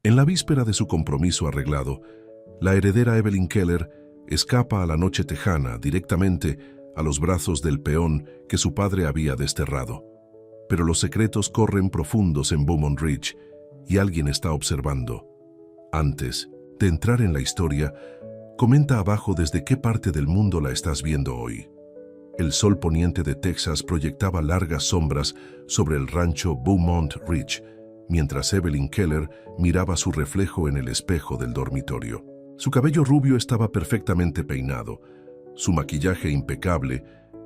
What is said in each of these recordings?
En la víspera de su compromiso arreglado, la heredera Evelyn Keller escapa a la noche tejana directamente a los brazos del peón que su padre había desterrado. Pero los secretos corren profundos en Beaumont Ridge y alguien está observando. Antes de entrar en la historia, comenta abajo desde qué parte del mundo la estás viendo hoy. El sol poniente de Texas proyectaba largas sombras sobre el rancho Beaumont Ridge, mientras Evelyn Keller miraba su reflejo en el espejo del dormitorio. Su cabello rubio estaba perfectamente peinado, su maquillaje impecable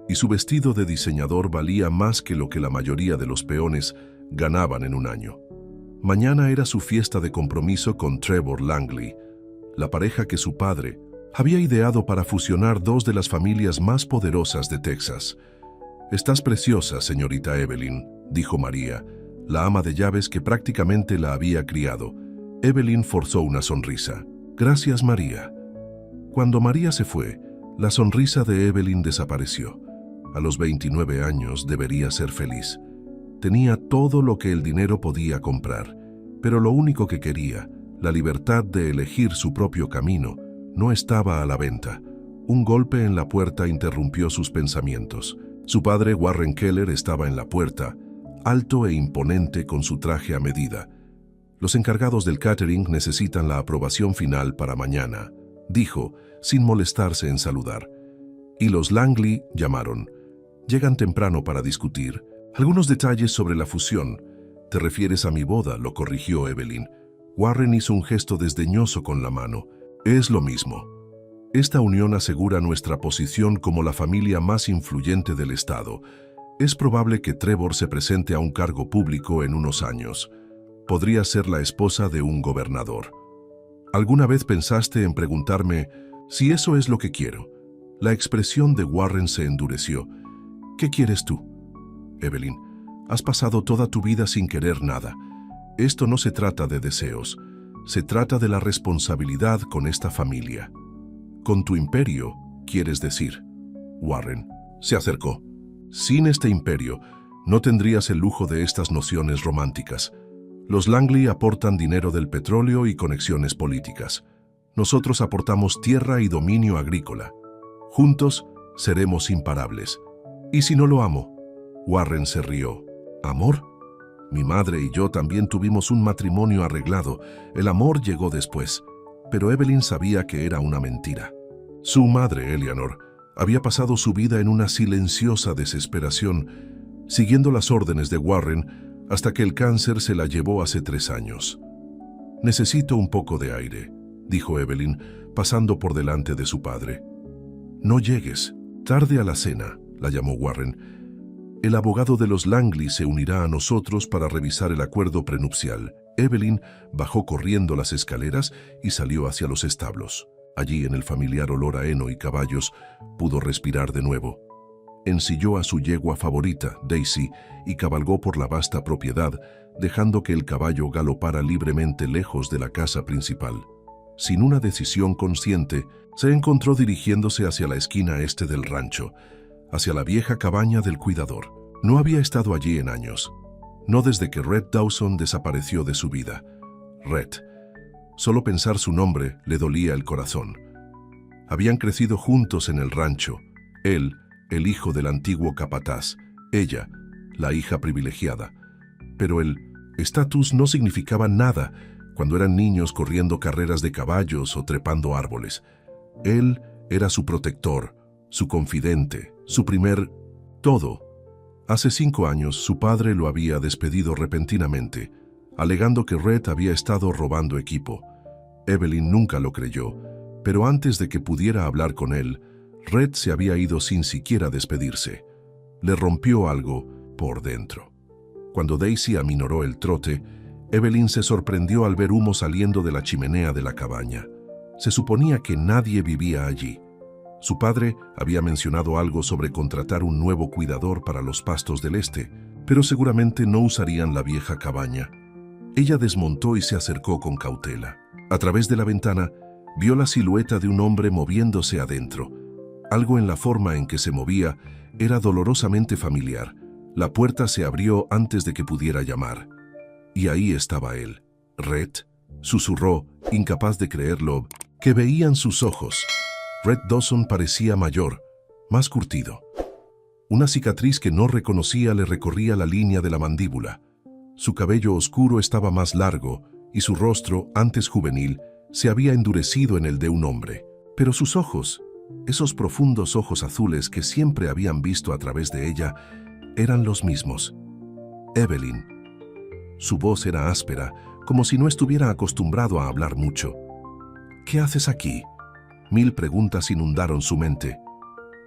y su vestido de diseñador valía más que lo que la mayoría de los peones ganaban en un año. Mañana era su fiesta de compromiso con Trevor Langley, la pareja que su padre había ideado para fusionar dos de las familias más poderosas de Texas. «Estás preciosa, señorita Evelyn», dijo María, la ama de llaves que prácticamente la había criado. Evelyn forzó una sonrisa. «Gracias, María». Cuando María se fue, la sonrisa de Evelyn desapareció. A los 29 años debería ser feliz. Tenía todo lo que el dinero podía comprar, pero lo único que quería, la libertad de elegir su propio camino, no estaba a la venta. Un golpe en la puerta interrumpió sus pensamientos. Su padre, Warren Keller, estaba en la puerta, alto e imponente con su traje a medida. «Los encargados del catering necesitan la aprobación final para mañana», dijo, sin molestarse en saludar. Y los Langley llamaron. «Llegan temprano para discutir algunos detalles sobre la fusión». «Te refieres a mi boda», lo corrigió Evelyn. Warren hizo un gesto desdeñoso con la mano. «Es lo mismo. Esta unión asegura nuestra posición como la familia más influyente del estado. Es probable que Trevor se presente a un cargo público en unos años. Podría ser la esposa de un gobernador. ¿Alguna vez pensaste en preguntarme si eso es lo que quiero?» La expresión de Warren se endureció. «¿Qué quieres tú?» «Evelyn, has pasado toda tu vida sin querer nada. Esto no se trata de deseos. Se trata de la responsabilidad con esta familia». «Con tu imperio, quieres decir». Warren se acercó. «Sin este imperio, no tendrías el lujo de estas nociones románticas. Los Langley aportan dinero del petróleo y conexiones políticas. Nosotros aportamos tierra y dominio agrícola. Juntos seremos imparables. ¿Y si no lo amo?» Warren se rió. «¿Amor? Mi madre y yo también tuvimos un matrimonio arreglado. El amor llegó después». Pero Evelyn sabía que era una mentira. Su madre, Eleanor, había pasado su vida en una silenciosa desesperación, siguiendo las órdenes de Warren hasta que el cáncer se la llevó hace 3 años. «Necesito un poco de aire», dijo Evelyn, pasando por delante de su padre. «No llegues. Tarde a la cena», la llamó Warren. «El abogado de los Langley se unirá a nosotros para revisar el acuerdo prenupcial». Evelyn bajó corriendo las escaleras y salió hacia los establos. Allí, en el familiar olor a heno y caballos, pudo respirar de nuevo. Ensilló a su yegua favorita, Daisy, y cabalgó por la vasta propiedad, dejando que el caballo galopara libremente lejos de la casa principal. Sin una decisión consciente, se encontró dirigiéndose hacia la esquina este del rancho, hacia la vieja cabaña del cuidador. No había estado allí en años. No desde que Red Dawson desapareció de su vida. Red. Solo pensar su nombre le dolía el corazón. Habían crecido juntos en el rancho. Él, el hijo del antiguo capataz. Ella, la hija privilegiada. Pero el estatus no significaba nada cuando eran niños corriendo carreras de caballos o trepando árboles. Él era su protector, su confidente, su primer todo. Hace 5 años, su padre lo había despedido repentinamente, alegando que Red había estado robando equipo. Evelyn nunca lo creyó, pero antes de que pudiera hablar con él, Red se había ido sin siquiera despedirse. Le rompió algo por dentro. Cuando Daisy aminoró el trote, Evelyn se sorprendió al ver humo saliendo de la chimenea de la cabaña. Se suponía que nadie vivía allí. Su padre había mencionado algo sobre contratar un nuevo cuidador para los pastos del este, pero seguramente no usarían la vieja cabaña. Ella desmontó y se acercó con cautela. A través de la ventana, vio la silueta de un hombre moviéndose adentro. Algo en la forma en que se movía era dolorosamente familiar. La puerta se abrió antes de que pudiera llamar. Y ahí estaba él. «Red», susurró, incapaz de creerlo, que veían sus ojos. Red Dawson parecía mayor, más curtido. Una cicatriz que no reconocía le recorría la línea de la mandíbula. Su cabello oscuro estaba más largo y su rostro, antes juvenil, se había endurecido en el de un hombre. Pero sus ojos, esos profundos ojos azules que siempre habían visto a través de ella, eran los mismos. Evelyn. Su voz era áspera, como si no estuviera acostumbrado a hablar mucho. ¿Qué haces aquí? 1000 preguntas inundaron su mente.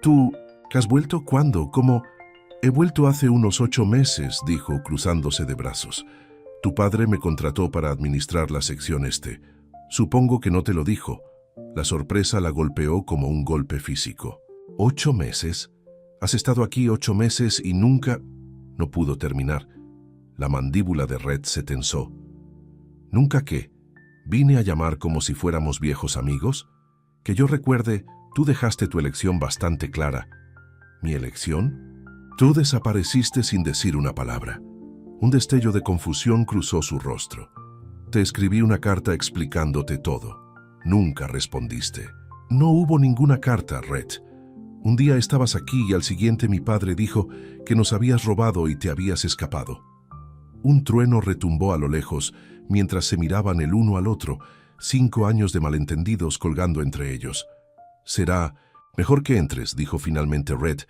¿Tú has vuelto cuándo? ¿Cómo? He vuelto hace unos 8 meses, dijo, cruzándose de brazos. Tu padre me contrató para administrar la sección este. Supongo que no te lo dijo. La sorpresa la golpeó como un golpe físico. ¿8 meses? Has estado aquí 8 meses y nunca... No pudo terminar. La mandíbula de Red se tensó. ¿Nunca qué? ¿Vine a llamar como si fuéramos viejos amigos? Que yo recuerde, tú dejaste tu elección bastante clara. ¿Mi elección? Tú desapareciste sin decir una palabra. Un destello de confusión cruzó su rostro. Te escribí una carta explicándote todo. Nunca respondiste. No hubo ninguna carta, Red. Un día estabas aquí y al siguiente mi padre dijo que nos habías robado y te habías escapado. Un trueno retumbó a lo lejos mientras se miraban el uno al otro, 5 años de malentendidos colgando entre ellos. Será mejor que entres, dijo finalmente Red,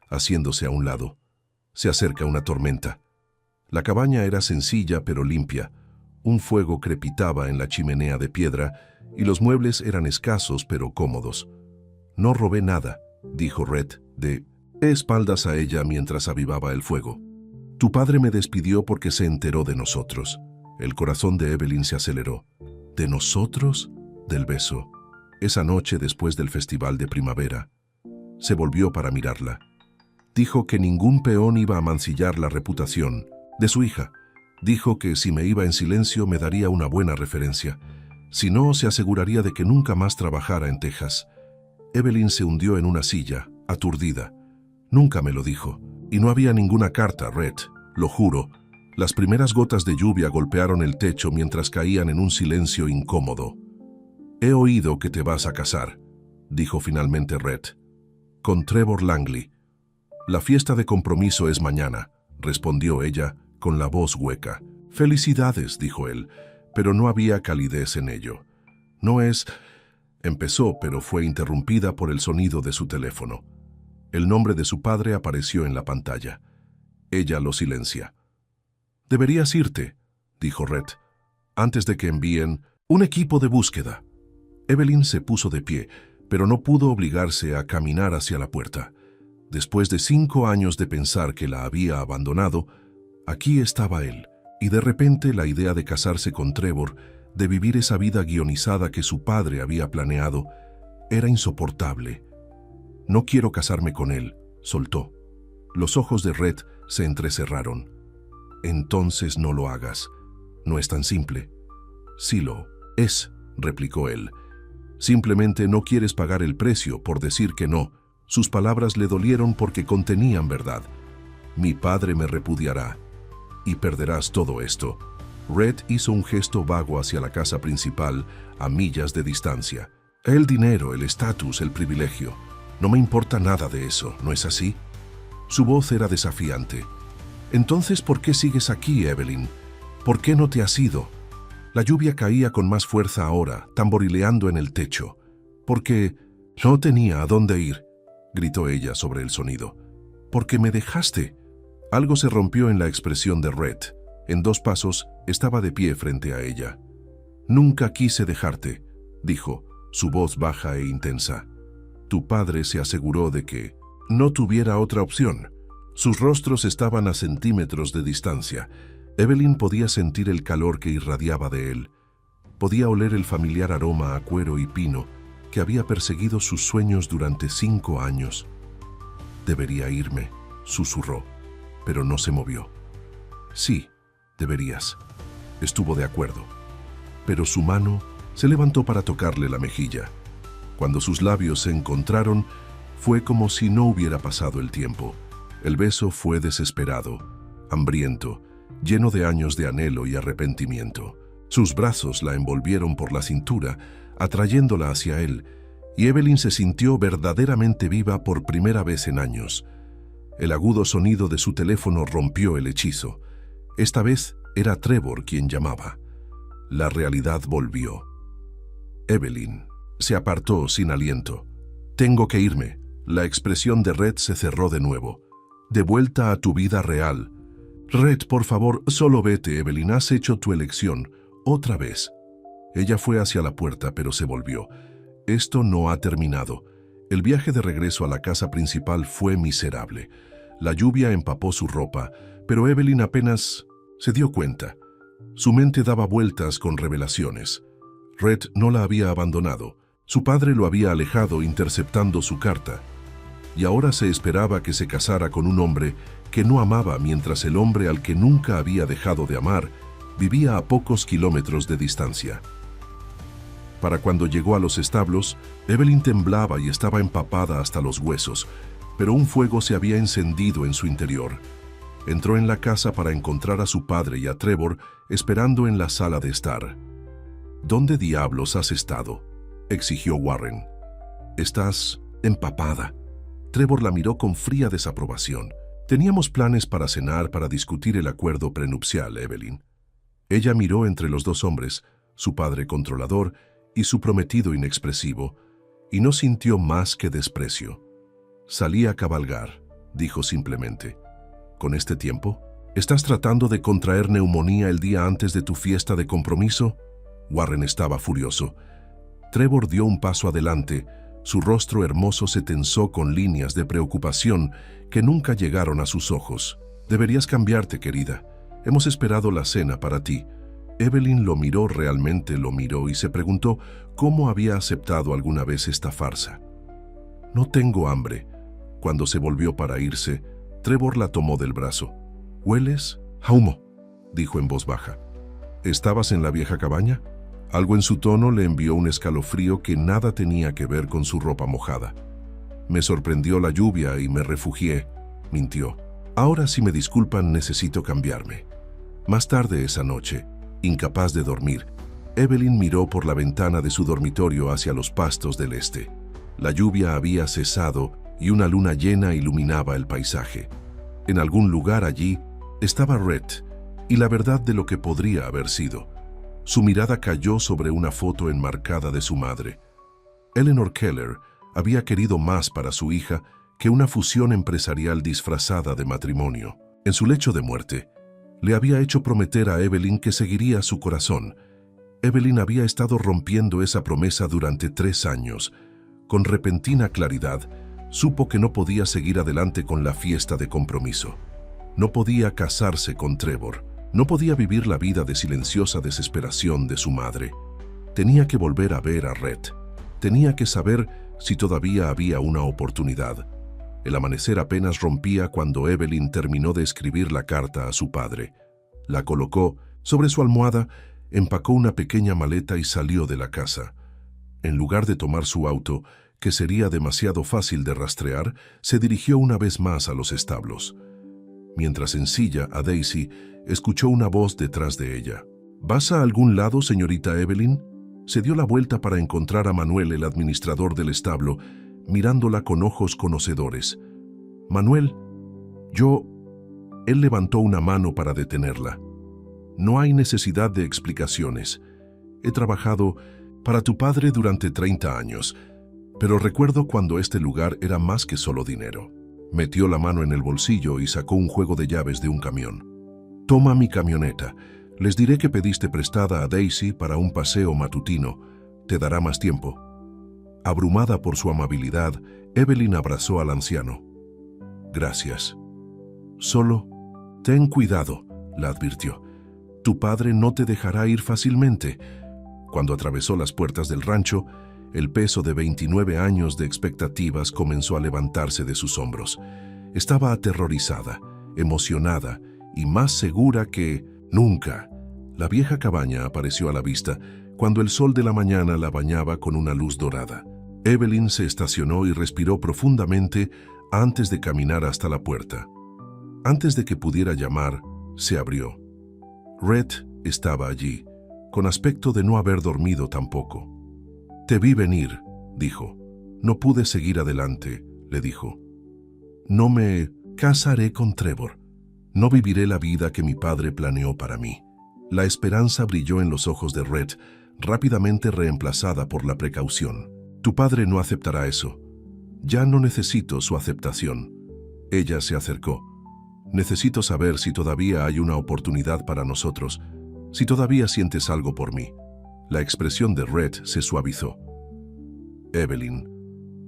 haciéndose a un lado. Se acerca una tormenta. La cabaña era sencilla pero limpia. Un fuego crepitaba en la chimenea de piedra y los muebles eran escasos pero cómodos. No robé nada, dijo Red, de espaldas a ella mientras avivaba el fuego. Tu padre me despidió porque se enteró de nosotros. El corazón de Evelyn se aceleró. ¿De nosotros? Del beso. Esa noche después del festival de primavera. Se volvió para mirarla. Dijo que ningún peón iba a mancillar la reputación de su hija. Dijo que si me iba en silencio me daría una buena referencia. Si no, se aseguraría de que nunca más trabajara en Texas. Evelyn se hundió en una silla, aturdida. Nunca me lo dijo. Y no había ninguna carta, Red, lo juro. Las primeras gotas de lluvia golpearon el techo mientras caían en un silencio incómodo. He oído que te vas a casar, dijo finalmente Red. Con Trevor Langley. La fiesta de compromiso es mañana, respondió ella con la voz hueca. Felicidades, dijo él, pero no había calidez en ello. No es... Empezó, pero fue interrumpida por el sonido de su teléfono. El nombre de su padre apareció en la pantalla. Ella lo silencia. Deberías irte, dijo Red, antes de que envíen un equipo de búsqueda. Evelyn se puso de pie, pero no pudo obligarse a caminar hacia la puerta. Después de 5 años de pensar que la había abandonado, aquí estaba él, y de repente la idea de casarse con Trevor, de vivir esa vida guionizada que su padre había planeado, era insoportable. No quiero casarme con él, soltó. Los ojos de Red se entrecerraron. Entonces no lo hagas. No es tan simple. Sí lo es, replicó él. Simplemente no quieres pagar el precio por decir que no. Sus palabras le dolieron porque contenían verdad. Mi padre me repudiará. Y perderás todo esto. Red hizo un gesto vago hacia la casa principal, a millas de distancia. El dinero, el estatus, el privilegio. No me importa nada de eso, ¿no es así? Su voz era desafiante. Entonces, ¿por qué sigues aquí, Evelyn? ¿Por qué no te has ido? La lluvia caía con más fuerza ahora, tamborileando en el techo. Porque no tenía a dónde ir, gritó ella sobre el sonido. Porque me dejaste. Algo se rompió en la expresión de Red. En 2 pasos, estaba de pie frente a ella. Nunca quise dejarte, dijo, su voz baja e intensa. Tu padre se aseguró de que no tuviera otra opción. Sus rostros estaban a centímetros de distancia. Evelyn podía sentir el calor que irradiaba de él. Podía oler el familiar aroma a cuero y pino que había perseguido sus sueños durante 5 años. Debería irme, susurró, pero no se movió. Sí, deberías. Estuvo de acuerdo. Pero su mano se levantó para tocarle la mejilla. Cuando sus labios se encontraron, fue como si no hubiera pasado el tiempo. El beso fue desesperado, hambriento, lleno de años de anhelo y arrepentimiento. Sus brazos la envolvieron por la cintura, atrayéndola hacia él, y Evelyn se sintió verdaderamente viva por primera vez en años. El agudo sonido de su teléfono rompió el hechizo. Esta vez era Trevor quien llamaba. La realidad volvió. Evelyn se apartó sin aliento. «Tengo que irme». La expresión de Red se cerró de nuevo. «De vuelta a tu vida real». «Red, por favor, solo vete, Evelyn. Has hecho tu elección. Otra vez». Ella fue hacia la puerta, pero se volvió. «Esto no ha terminado». El viaje de regreso a la casa principal fue miserable. La lluvia empapó su ropa, pero Evelyn apenas se dio cuenta. Su mente daba vueltas con revelaciones. Red no la había abandonado. Su padre lo había alejado interceptando su carta. Y ahora se esperaba que se casara con un hombre que no amaba, mientras el hombre al que nunca había dejado de amar vivía a pocos kilómetros de distancia. Para cuando llegó a los establos, Evelyn temblaba y estaba empapada hasta los huesos, pero un fuego se había encendido en su interior. Entró en la casa para encontrar a su padre y a Trevor esperando en la sala de estar. «¿Dónde diablos has estado?», exigió Warren. «Estás empapada». Trevor la miró con fría desaprobación. «Teníamos planes para cenar para discutir el acuerdo prenupcial, Evelyn». Ella miró entre los dos hombres, su padre controlador y su prometido inexpresivo, y no sintió más que desprecio. «Salí a cabalgar», dijo simplemente. «¿Con este tiempo? ¿Estás tratando de contraer neumonía el día antes de tu fiesta de compromiso?» Warren estaba furioso. Trevor dio un paso adelante. Su rostro hermoso se tensó con líneas de preocupación que nunca llegaron a sus ojos. «Deberías cambiarte, querida. Hemos esperado la cena para ti». Evelyn lo miró, realmente lo miró, y se preguntó cómo había aceptado alguna vez esta farsa. «No tengo hambre». Cuando se volvió para irse, Trevor la tomó del brazo. «¿Hueles a humo?», dijo en voz baja. «¿Estabas en la vieja cabaña?». Algo en su tono le envió un escalofrío que nada tenía que ver con su ropa mojada. «Me sorprendió la lluvia y me refugié», mintió. «Ahora, si me disculpan, necesito cambiarme». Más tarde esa noche, incapaz de dormir, Evelyn miró por la ventana de su dormitorio hacia los pastos del este. La lluvia había cesado y una luna llena iluminaba el paisaje. En algún lugar allí estaba Red y la verdad de lo que podría haber sido. Su mirada cayó sobre una foto enmarcada de su madre. Eleanor Keller había querido más para su hija que una fusión empresarial disfrazada de matrimonio. En su lecho de muerte, le había hecho prometer a Evelyn que seguiría su corazón. Evelyn había estado rompiendo esa promesa durante 3 años. Con repentina claridad, supo que no podía seguir adelante con la fiesta de compromiso. No podía casarse con Trevor. No podía vivir la vida de silenciosa desesperación de su madre. Tenía que volver a ver a Red. Tenía que saber si todavía había una oportunidad. El amanecer apenas rompía cuando Evelyn terminó de escribir la carta a su padre. La colocó sobre su almohada, empacó una pequeña maleta y salió de la casa. En lugar de tomar su auto, que sería demasiado fácil de rastrear, se dirigió una vez más a los establos. Mientras ensilla a Daisy, escuchó una voz detrás de ella. «¿Vas a algún lado, señorita Evelyn?». Se dio la vuelta para encontrar a Manuel, el administrador del establo, mirándola con ojos conocedores. «Manuel, yo...». Él levantó una mano para detenerla. «No hay necesidad de explicaciones. He trabajado para tu padre durante 30 años, pero recuerdo cuando este lugar era más que solo dinero». Metió la mano en el bolsillo y sacó un juego de llaves de un camión. «Toma mi camioneta. Les diré que pediste prestada a Daisy para un paseo matutino. Te dará más tiempo». Abrumada por su amabilidad, Evelyn abrazó al anciano. «Gracias. Solo ten cuidado», la advirtió. «Tu padre no te dejará ir fácilmente». Cuando atravesó las puertas del rancho, el peso de 29 años de expectativas comenzó a levantarse de sus hombros. Estaba aterrorizada, emocionada y más segura que nunca. La vieja cabaña apareció a la vista cuando el sol de la mañana la bañaba con una luz dorada. Evelyn se estacionó y respiró profundamente antes de caminar hasta la puerta. Antes de que pudiera llamar, se abrió. Red estaba allí, con aspecto de no haber dormido tampoco. «Te vi venir», dijo. «No pude seguir adelante», le dijo. «No me casaré con Trevor. No viviré la vida que mi padre planeó para mí». La esperanza brilló en los ojos de Red, rápidamente reemplazada por la precaución. «Tu padre no aceptará eso. Ya no necesito su aceptación». Ella se acercó. «Necesito saber si todavía hay una oportunidad para nosotros, si todavía sientes algo por mí». La expresión de Red se suavizó. «Evelyn,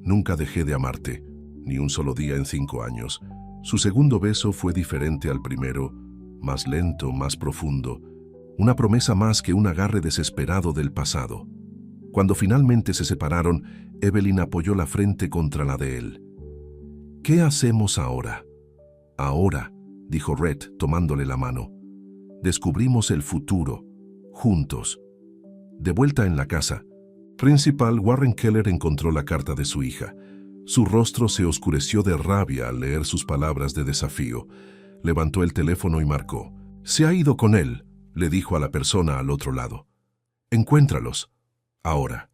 nunca dejé de amarte, ni un solo día en 5 años. Su segundo beso fue diferente al primero, más lento, más profundo, una promesa más que un agarre desesperado del pasado». Cuando finalmente se separaron, Evelyn apoyó la frente contra la de él. «¿Qué hacemos ahora?» «Ahora», dijo Red, tomándole la mano. «Descubrimos el futuro, juntos». De vuelta en la casa principal, Warren Keller encontró la carta de su hija. Su rostro se oscureció de rabia al leer sus palabras de desafío. Levantó el teléfono y marcó. «Se ha ido con él», le dijo a la persona al otro lado. «Encuéntralos. Ahora».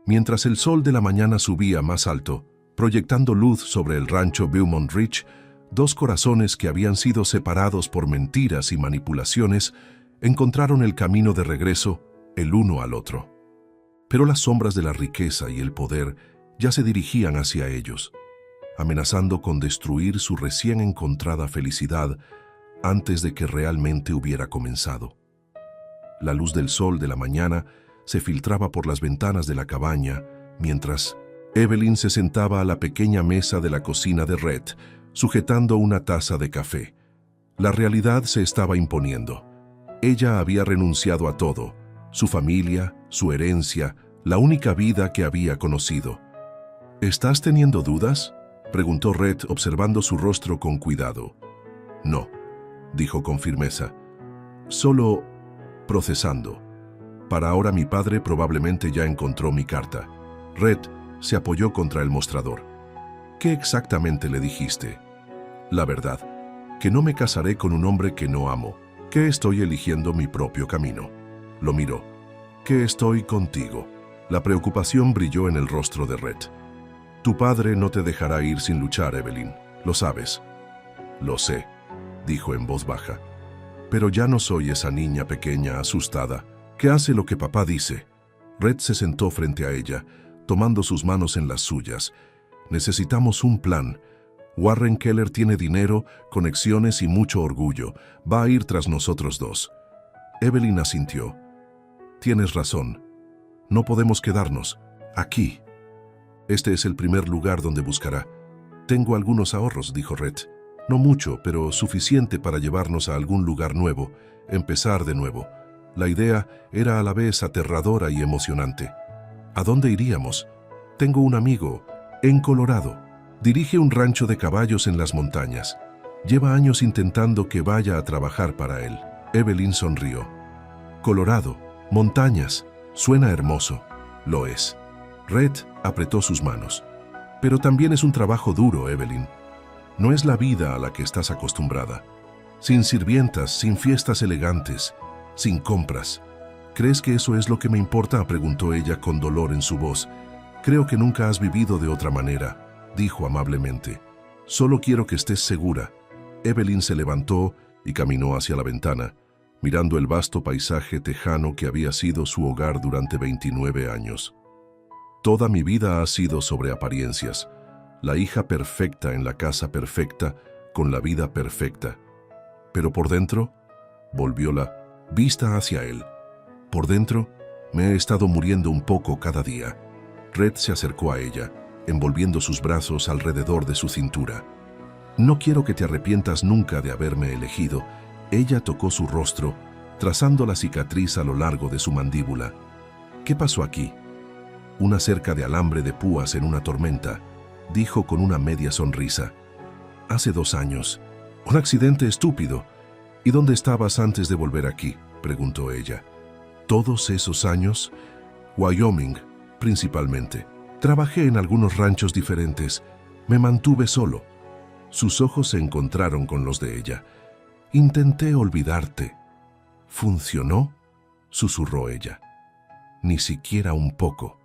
Mientras el sol de la mañana subía más alto, proyectando luz sobre el rancho Beaumont Ridge, 2 corazones que habían sido separados por mentiras y manipulaciones encontraron el camino de regreso el uno al otro. Pero las sombras de la riqueza y el poder ya se dirigían hacia ellos, amenazando con destruir su recién encontrada felicidad antes de que realmente hubiera comenzado. La luz del sol de la mañana se filtraba por las ventanas de la cabaña, mientras Evelyn se sentaba a la pequeña mesa de la cocina de Red, sujetando una taza de café. La realidad se estaba imponiendo. Ella había renunciado a todo, su familia, su herencia, la única vida que había conocido. «¿Estás teniendo dudas?», preguntó Red, observando su rostro con cuidado. «No», dijo con firmeza. «Solo procesando. Para ahora mi padre probablemente ya encontró mi carta». Red se apoyó contra el mostrador. «¿Qué exactamente le dijiste?» «La verdad, que no me casaré con un hombre que no amo, que estoy eligiendo mi propio camino». Lo miró. «Que estoy contigo». La preocupación brilló en el rostro de Red. «Tu padre no te dejará ir sin luchar, Evelyn. Lo sabes». «Lo sé», dijo en voz baja. «Pero ya no soy esa niña pequeña, asustada, que hace lo que papá dice». Red se sentó frente a ella, tomando sus manos en las suyas. «Necesitamos un plan. Warren Keller tiene dinero, conexiones y mucho orgullo. Va a ir tras nosotros 2». Evelyn asintió. «Tienes razón. No podemos quedarnos aquí. Este es el primer lugar donde buscará. Tengo algunos ahorros», dijo Red. «No mucho, pero suficiente para llevarnos a algún lugar nuevo, empezar de nuevo». La idea era a la vez aterradora y emocionante. «¿A dónde iríamos?» «Tengo un amigo, en Colorado. Dirige un rancho de caballos en las montañas. Lleva años intentando que vaya a trabajar para él». Evelyn sonrió. «Colorado, montañas, suena hermoso». «Lo es». Red apretó sus manos. «Pero también es un trabajo duro, Evelyn. No es la vida a la que estás acostumbrada. Sin sirvientas, sin fiestas elegantes, sin compras». «¿Crees que eso es lo que me importa?», preguntó ella con dolor en su voz. «Creo que nunca has vivido de otra manera», dijo amablemente. «Solo quiero que estés segura». Evelyn se levantó y caminó hacia la ventana, mirando el vasto paisaje tejano que había sido su hogar durante 29 años. «Toda mi vida ha sido sobre apariencias. La hija perfecta en la casa perfecta, con la vida perfecta. Pero por dentro», volvió la vista hacia él, «por dentro me he estado muriendo un poco cada día». Red se acercó a ella, envolviendo sus brazos alrededor de su cintura. «No quiero que te arrepientas nunca de haberme elegido». Ella tocó su rostro, trazando la cicatriz a lo largo de su mandíbula. «¿Qué pasó aquí?» «Una cerca de alambre de púas en una tormenta», dijo con una media sonrisa. «Hace 2 años. Un accidente estúpido. ¿Y dónde estabas antes de volver aquí?», preguntó ella. «Todos esos años, Wyoming, principalmente. Trabajé en algunos ranchos diferentes. Me mantuve solo». Sus ojos se encontraron con los de ella. «Intenté olvidarte». «¿Funcionó?». susurró ella. Ni siquiera un poco.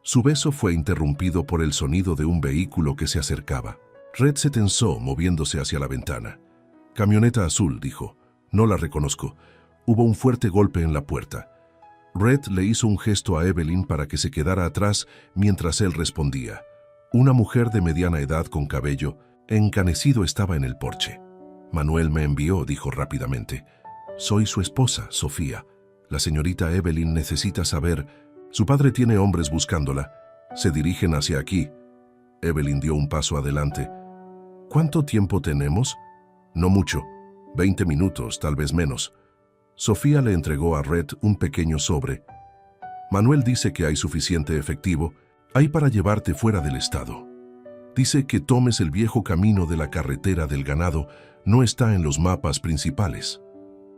Su beso fue interrumpido por el sonido de un vehículo que se acercaba. Red se tensó, moviéndose hacia la ventana. «Camioneta azul», dijo. «No la reconozco». Hubo un fuerte golpe en la puerta. Red le hizo un gesto a Evelyn para que se quedara atrás mientras él respondía. Una mujer de mediana edad con cabello encanecido estaba en el porche. «Manuel me envió», dijo rápidamente. «Soy su esposa, Sofía. La señorita Evelyn necesita saber. Su padre tiene hombres buscándola. Se dirigen hacia aquí». Evelyn dio un paso adelante. «¿Cuánto tiempo tenemos?» «No mucho. 20 minutos, tal vez menos». Sofía le entregó a Red un pequeño sobre. «Manuel dice que hay suficiente efectivo. Hay para llevarte fuera del estado. Dice que tomes el viejo camino de la carretera del ganado. No está en los mapas principales».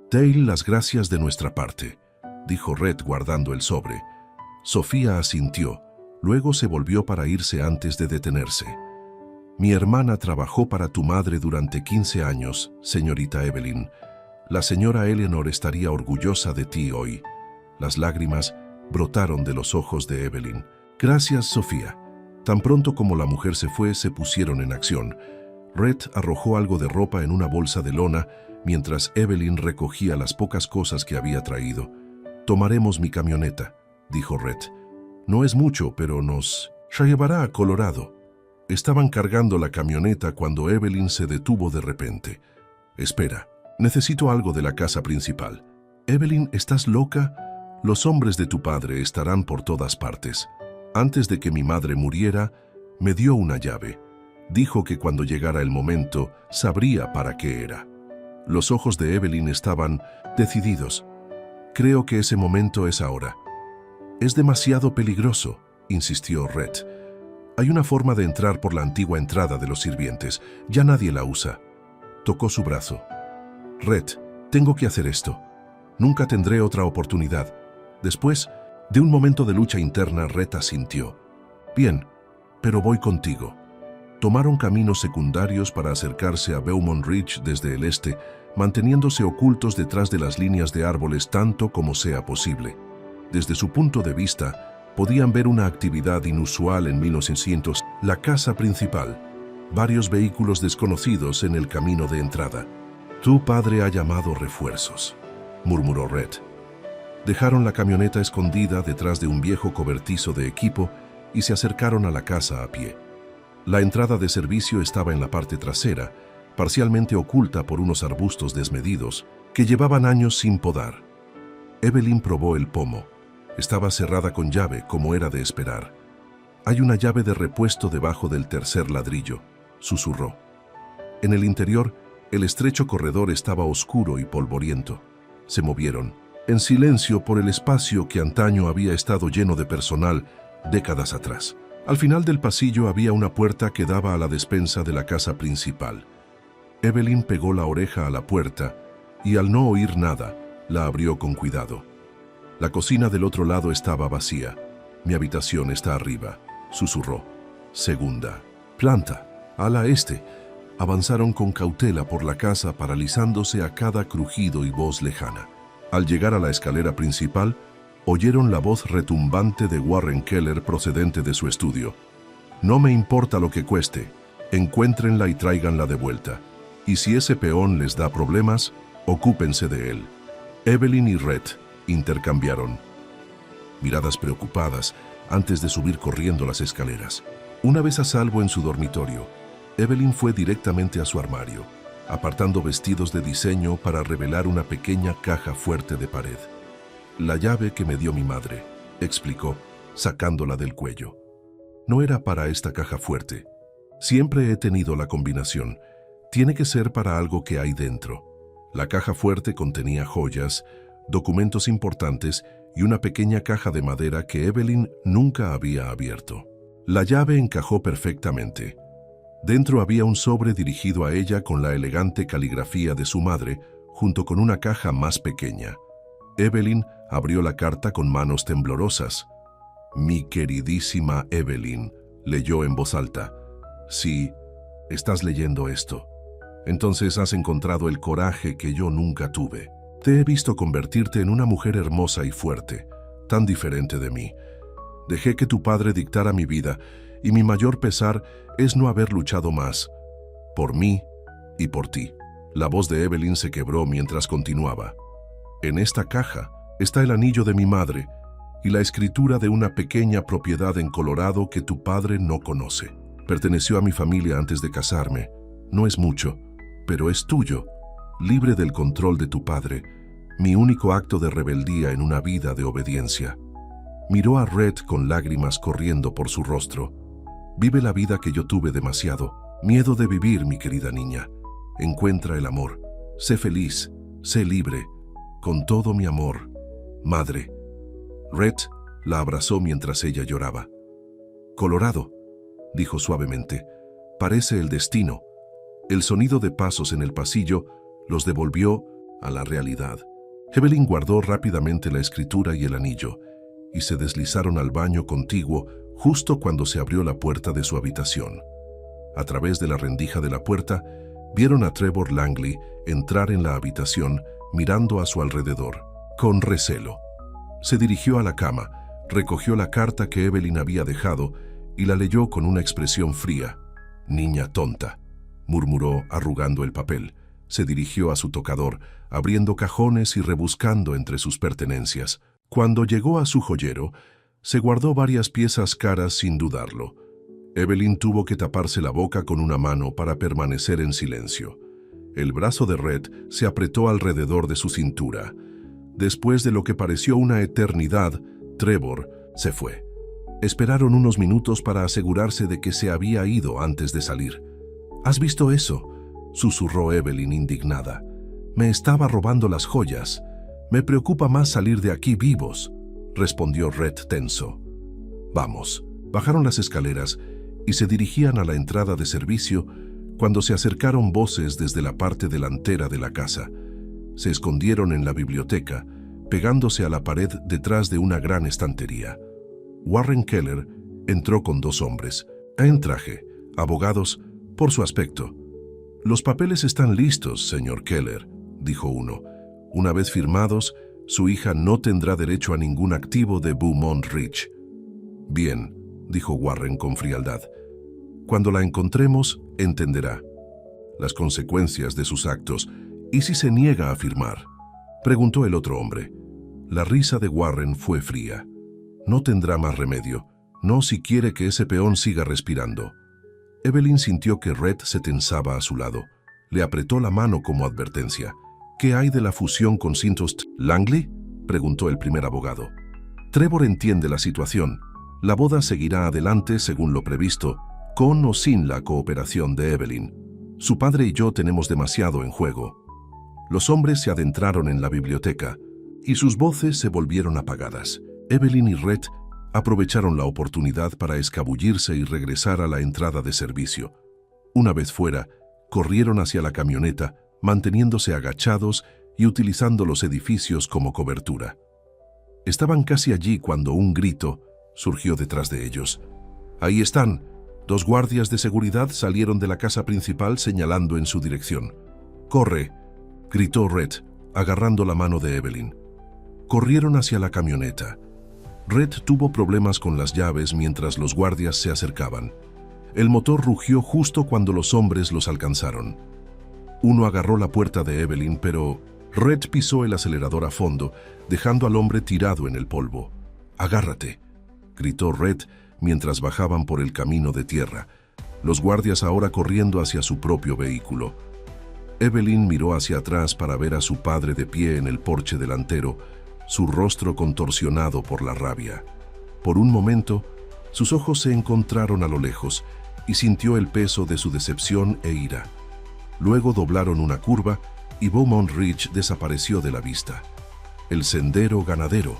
«Dale las gracias de nuestra parte», dijo Red guardando el sobre. Sofía asintió. Luego se volvió para irse antes de detenerse. «Mi hermana trabajó para tu madre durante 15 años, señorita Evelyn. La señora Eleanor estaría orgullosa de ti hoy». Las lágrimas brotaron de los ojos de Evelyn. «Gracias, Sofía». Tan pronto como la mujer se fue, se pusieron en acción. Red arrojó algo de ropa en una bolsa de lona, mientras Evelyn recogía las pocas cosas que había traído. «Tomaremos mi camioneta», dijo Red. «No es mucho, pero nos llevará a Colorado». Estaban cargando la camioneta cuando Evelyn se detuvo de repente. «Espera, necesito algo de la casa principal». «Evelyn, ¿estás loca? Los hombres de tu padre estarán por todas partes. Antes de que mi madre muriera, me dio una llave. Dijo que cuando llegara el momento, sabría para qué era». Los ojos de Evelyn estaban decididos. «Creo que ese momento es ahora». «Es demasiado peligroso», insistió Red. «Hay una forma de entrar por la antigua entrada de los sirvientes. Ya nadie la usa». Tocó su brazo. «Red, tengo que hacer esto. Nunca tendré otra oportunidad». Después de un momento de lucha interna, Red asintió. «Bien, pero voy contigo». Tomaron caminos secundarios para acercarse a Beaumont Ridge desde el este, manteniéndose ocultos detrás de las líneas de árboles tanto como sea posible. Desde su punto de vista, podían ver una actividad inusual en 1900, la casa principal, varios vehículos desconocidos en el camino de entrada. «Tu padre ha llamado refuerzos», murmuró Red. Dejaron la camioneta escondida detrás de un viejo cobertizo de equipo y se acercaron a la casa a pie. La entrada de servicio estaba en la parte trasera, parcialmente oculta por unos arbustos desmedidos que llevaban años sin podar. Evelyn probó el pomo. Estaba cerrada con llave, como era de esperar. «Hay una llave de repuesto debajo del tercer ladrillo», susurró. En el interior, el estrecho corredor estaba oscuro y polvoriento. Se movieron, en silencio, por el espacio que antaño había estado lleno de personal décadas atrás. Al final del pasillo había una puerta que daba a la despensa de la casa principal. Evelyn pegó la oreja a la puerta y, al no oír nada, la abrió con cuidado. La cocina del otro lado estaba vacía. «Mi habitación está arriba», susurró. «Segunda planta, ala este». Avanzaron con cautela por la casa, paralizándose a cada crujido y voz lejana. Al llegar a la escalera principal, oyeron la voz retumbante de Warren Keller procedente de su estudio. «No me importa lo que cueste. Encuéntrenla y tráiganla de vuelta. Y si ese peón les da problemas, ocúpense de él». Evelyn y Red intercambiaron miradas preocupadas antes de subir corriendo las escaleras. Una vez a salvo en su dormitorio, Evelyn fue directamente a su armario, apartando vestidos de diseño para revelar una pequeña caja fuerte de pared. «La llave que me dio mi madre», explicó, sacándola del cuello. «No era para esta caja fuerte. Siempre he tenido la combinación. Tiene que ser para algo que hay dentro». La caja fuerte contenía joyas, documentos importantes y una pequeña caja de madera que Evelyn nunca había abierto. La llave encajó perfectamente. Dentro había un sobre dirigido a ella con la elegante caligrafía de su madre, junto con una caja más pequeña. Evelyn abrió la carta con manos temblorosas. «Mi queridísima Evelyn», leyó en voz alta. «Sí, estás leyendo esto. Entonces has encontrado el coraje que yo nunca tuve. Te he visto convertirte en una mujer hermosa y fuerte, tan diferente de mí. Dejé que tu padre dictara mi vida y mi mayor pesar es no haber luchado más, por mí y por ti. La voz de Evelyn se quebró mientras continuaba. En esta caja está el anillo de mi madre y la escritura de una pequeña propiedad en Colorado que tu padre no conoce. Perteneció a mi familia antes de casarme. No es mucho, pero es tuyo, libre del control de tu padre, mi único acto de rebeldía en una vida de obediencia. Miró a Red con lágrimas corriendo por su rostro. Vive la vida que yo tuve demasiado. Miedo de vivir, mi querida niña. Encuentra el amor. Sé feliz, sé libre. Con todo mi amor, madre. Red la abrazó mientras ella lloraba. Colorado, dijo suavemente, parece el destino. El sonido de pasos en el pasillo los devolvió a la realidad. Evelyn guardó rápidamente la escritura y el anillo, y se deslizaron al baño contiguo justo cuando se abrió la puerta de su habitación. A través de la rendija de la puerta, vieron a Trevor Langley entrar en la habitación mirando a su alrededor, con recelo. Se dirigió a la cama, recogió la carta que Evelyn había dejado y la leyó con una expresión fría. «Niña tonta», murmuró arrugando el papel. Se dirigió a su tocador, abriendo cajones y rebuscando entre sus pertenencias. Cuando llegó a su joyero, se guardó varias piezas caras sin dudarlo. Evelyn tuvo que taparse la boca con una mano para permanecer en silencio. El brazo de Red se apretó alrededor de su cintura. Después de lo que pareció una eternidad, Trevor se fue. Esperaron unos minutos para asegurarse de que se había ido antes de salir. «¿Has visto eso?», susurró Evelyn indignada. «Me estaba robando las joyas. Me preocupa más salir de aquí vivos», respondió Red tenso. «Vamos». Bajaron las escaleras y se dirigían a la entrada de servicio cuando se acercaron voces desde la parte delantera de la casa. Se escondieron en la biblioteca, pegándose a la pared detrás de una gran estantería. Warren Keller entró con dos hombres, en traje, abogados, por su aspecto. «Los papeles están listos, señor Keller», dijo uno. «Una vez firmados, su hija no tendrá derecho a ningún activo de Beaumont Ridge». «Bien», dijo Warren con frialdad. «Cuando la encontremos, entenderá las consecuencias de sus actos. ¿Y si se niega a firmar?», preguntó el otro hombre. La risa de Warren fue fría. «No tendrá más remedio, no si quiere que ese peón siga respirando». Evelyn sintió que Red se tensaba a su lado. Le apretó la mano como advertencia. «¿Qué hay de la fusión con Sintost Langley?», preguntó el primer abogado. «Trevor entiende la situación. La boda seguirá adelante según lo previsto, con o sin la cooperación de Evelyn. Su padre y yo tenemos demasiado en juego». Los hombres se adentraron en la biblioteca y sus voces se volvieron apagadas. Evelyn y Red aprovecharon la oportunidad para escabullirse y regresar a la entrada de servicio. Una vez fuera, corrieron hacia la camioneta, manteniéndose agachados y utilizando los edificios como cobertura. Estaban casi allí cuando un grito surgió detrás de ellos. «Ahí están». Dos guardias de seguridad salieron de la casa principal señalando en su dirección. «¡Corre!», gritó Red, agarrando la mano de Evelyn. Corrieron hacia la camioneta. Red tuvo problemas con las llaves mientras los guardias se acercaban. El motor rugió justo cuando los hombres los alcanzaron. Uno agarró la puerta de Evelyn, pero Red pisó el acelerador a fondo, dejando al hombre tirado en el polvo. «¡Agárrate!», gritó Red mientras bajaban por el camino de tierra, los guardias ahora corriendo hacia su propio vehículo. Evelyn miró hacia atrás para ver a su padre de pie en el porche delantero, su rostro contorsionado por la rabia. Por un momento, sus ojos se encontraron a lo lejos y sintió el peso de su decepción e ira. Luego doblaron una curva y Beaumont Ridge desapareció de la vista. «El sendero ganadero»,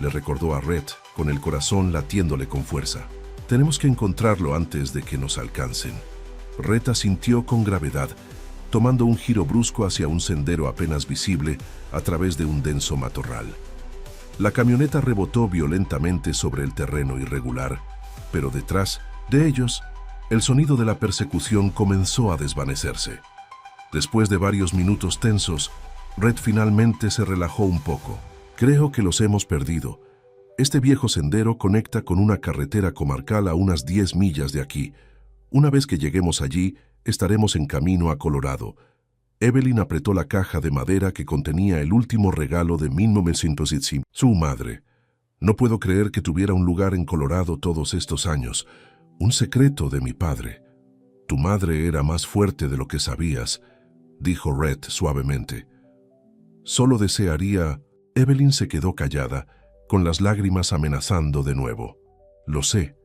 le recordó a Red, con el corazón latiéndole con fuerza. «Tenemos que encontrarlo antes de que nos alcancen». Red asintió con gravedad, tomando un giro brusco hacia un sendero apenas visible a través de un denso matorral. La camioneta rebotó violentamente sobre el terreno irregular, pero detrás de ellos, el sonido de la persecución comenzó a desvanecerse. Después de varios minutos tensos, Red finalmente se relajó un poco. Creo que los hemos perdido. Este viejo sendero conecta con una carretera comarcal a unas 10 millas de aquí. Una vez que lleguemos allí, estaremos en camino a Colorado. Evelyn apretó la caja de madera que contenía el último regalo de 1905. Su madre. No puedo creer que tuviera un lugar en Colorado todos estos años. Un secreto de mi padre. Tu madre era más fuerte de lo que sabías, dijo Red suavemente. Solo desearía... Evelyn se quedó callada, con las lágrimas amenazando de nuevo. Lo sé.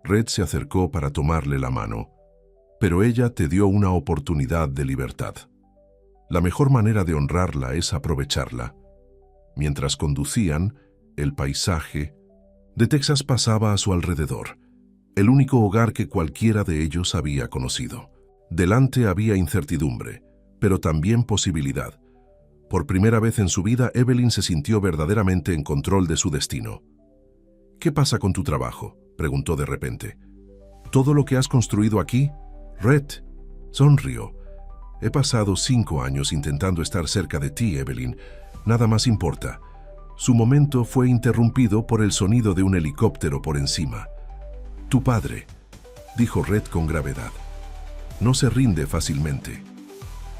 Red se acercó para tomarle la mano. Pero ella te dio una oportunidad de libertad. La mejor manera de honrarla es aprovecharla. Mientras conducían, el paisaje de Texas pasaba a su alrededor, el único hogar que cualquiera de ellos había conocido. Delante había incertidumbre, pero también posibilidad. Por primera vez en su vida, Evelyn se sintió verdaderamente en control de su destino. ¿Qué pasa con tu trabajo?, preguntó de repente. ¿Todo lo que has construido aquí? Red sonrió. He pasado 5 años intentando estar cerca de ti, Evelyn. Nada más importa. Su momento fue interrumpido por el sonido de un helicóptero por encima. Tu padre, dijo Red con gravedad. No se rinde fácilmente.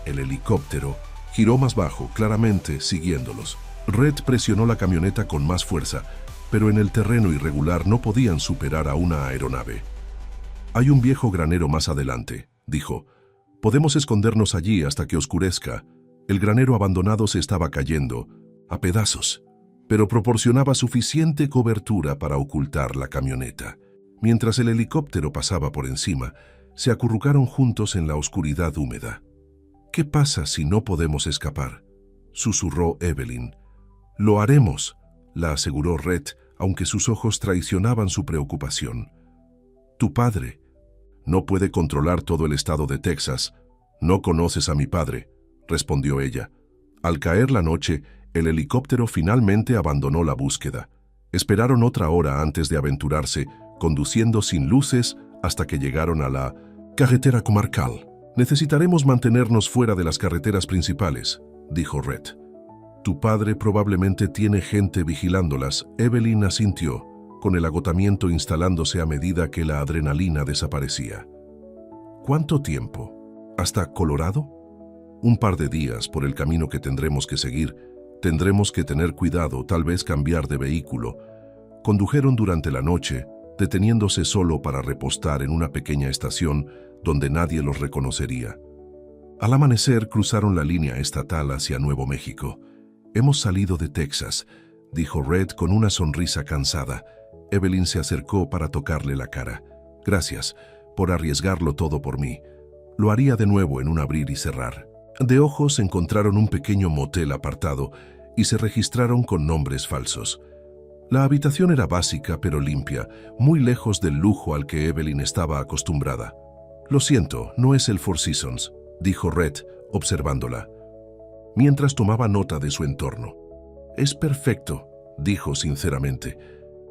El helicóptero giró más bajo, claramente siguiéndolos. Red presionó la camioneta con más fuerza, pero en el terreno irregular no podían superar a una aeronave. Hay un viejo granero más adelante, dijo. Podemos escondernos allí hasta que oscurezca. El granero abandonado se estaba cayendo, a pedazos, pero proporcionaba suficiente cobertura para ocultar la camioneta. Mientras el helicóptero pasaba por encima, se acurrucaron juntos en la oscuridad húmeda. ¿Qué pasa si no podemos escapar?, susurró Evelyn. Lo haremos, la aseguró Red, aunque sus ojos traicionaban su preocupación. Tu padre no puede controlar todo el estado de Texas. No conoces a mi padre, respondió ella. Al caer la noche, el helicóptero finalmente abandonó la búsqueda. Esperaron otra hora antes de aventurarse, conduciendo sin luces hasta que llegaron a la carretera comarcal. Necesitaremos mantenernos fuera de las carreteras principales, dijo Red. Tu padre probablemente tiene gente vigilándolas. Evelyn asintió, con el agotamiento instalándose a medida que la adrenalina desaparecía. ¿Cuánto tiempo? ¿Hasta Colorado? Un par de días por el camino que tendremos que seguir. Tendremos que tener cuidado, tal vez cambiar de vehículo. Condujeron durante la noche, deteniéndose solo para repostar en una pequeña estación donde nadie los reconocería. Al amanecer cruzaron la línea estatal hacia Nuevo México. Hemos salido de Texas, dijo Red con una sonrisa cansada. Evelyn se acercó para tocarle la cara. Gracias por arriesgarlo todo por mí. Lo haría de nuevo en un abrir y cerrar. De ojos encontraron un pequeño motel apartado y se registraron con nombres falsos. La habitación era básica pero limpia, muy lejos del lujo al que Evelyn estaba acostumbrada. Lo siento, no es el Four Seasons, dijo Red, observándola, mientras tomaba nota de su entorno. Es perfecto, dijo sinceramente.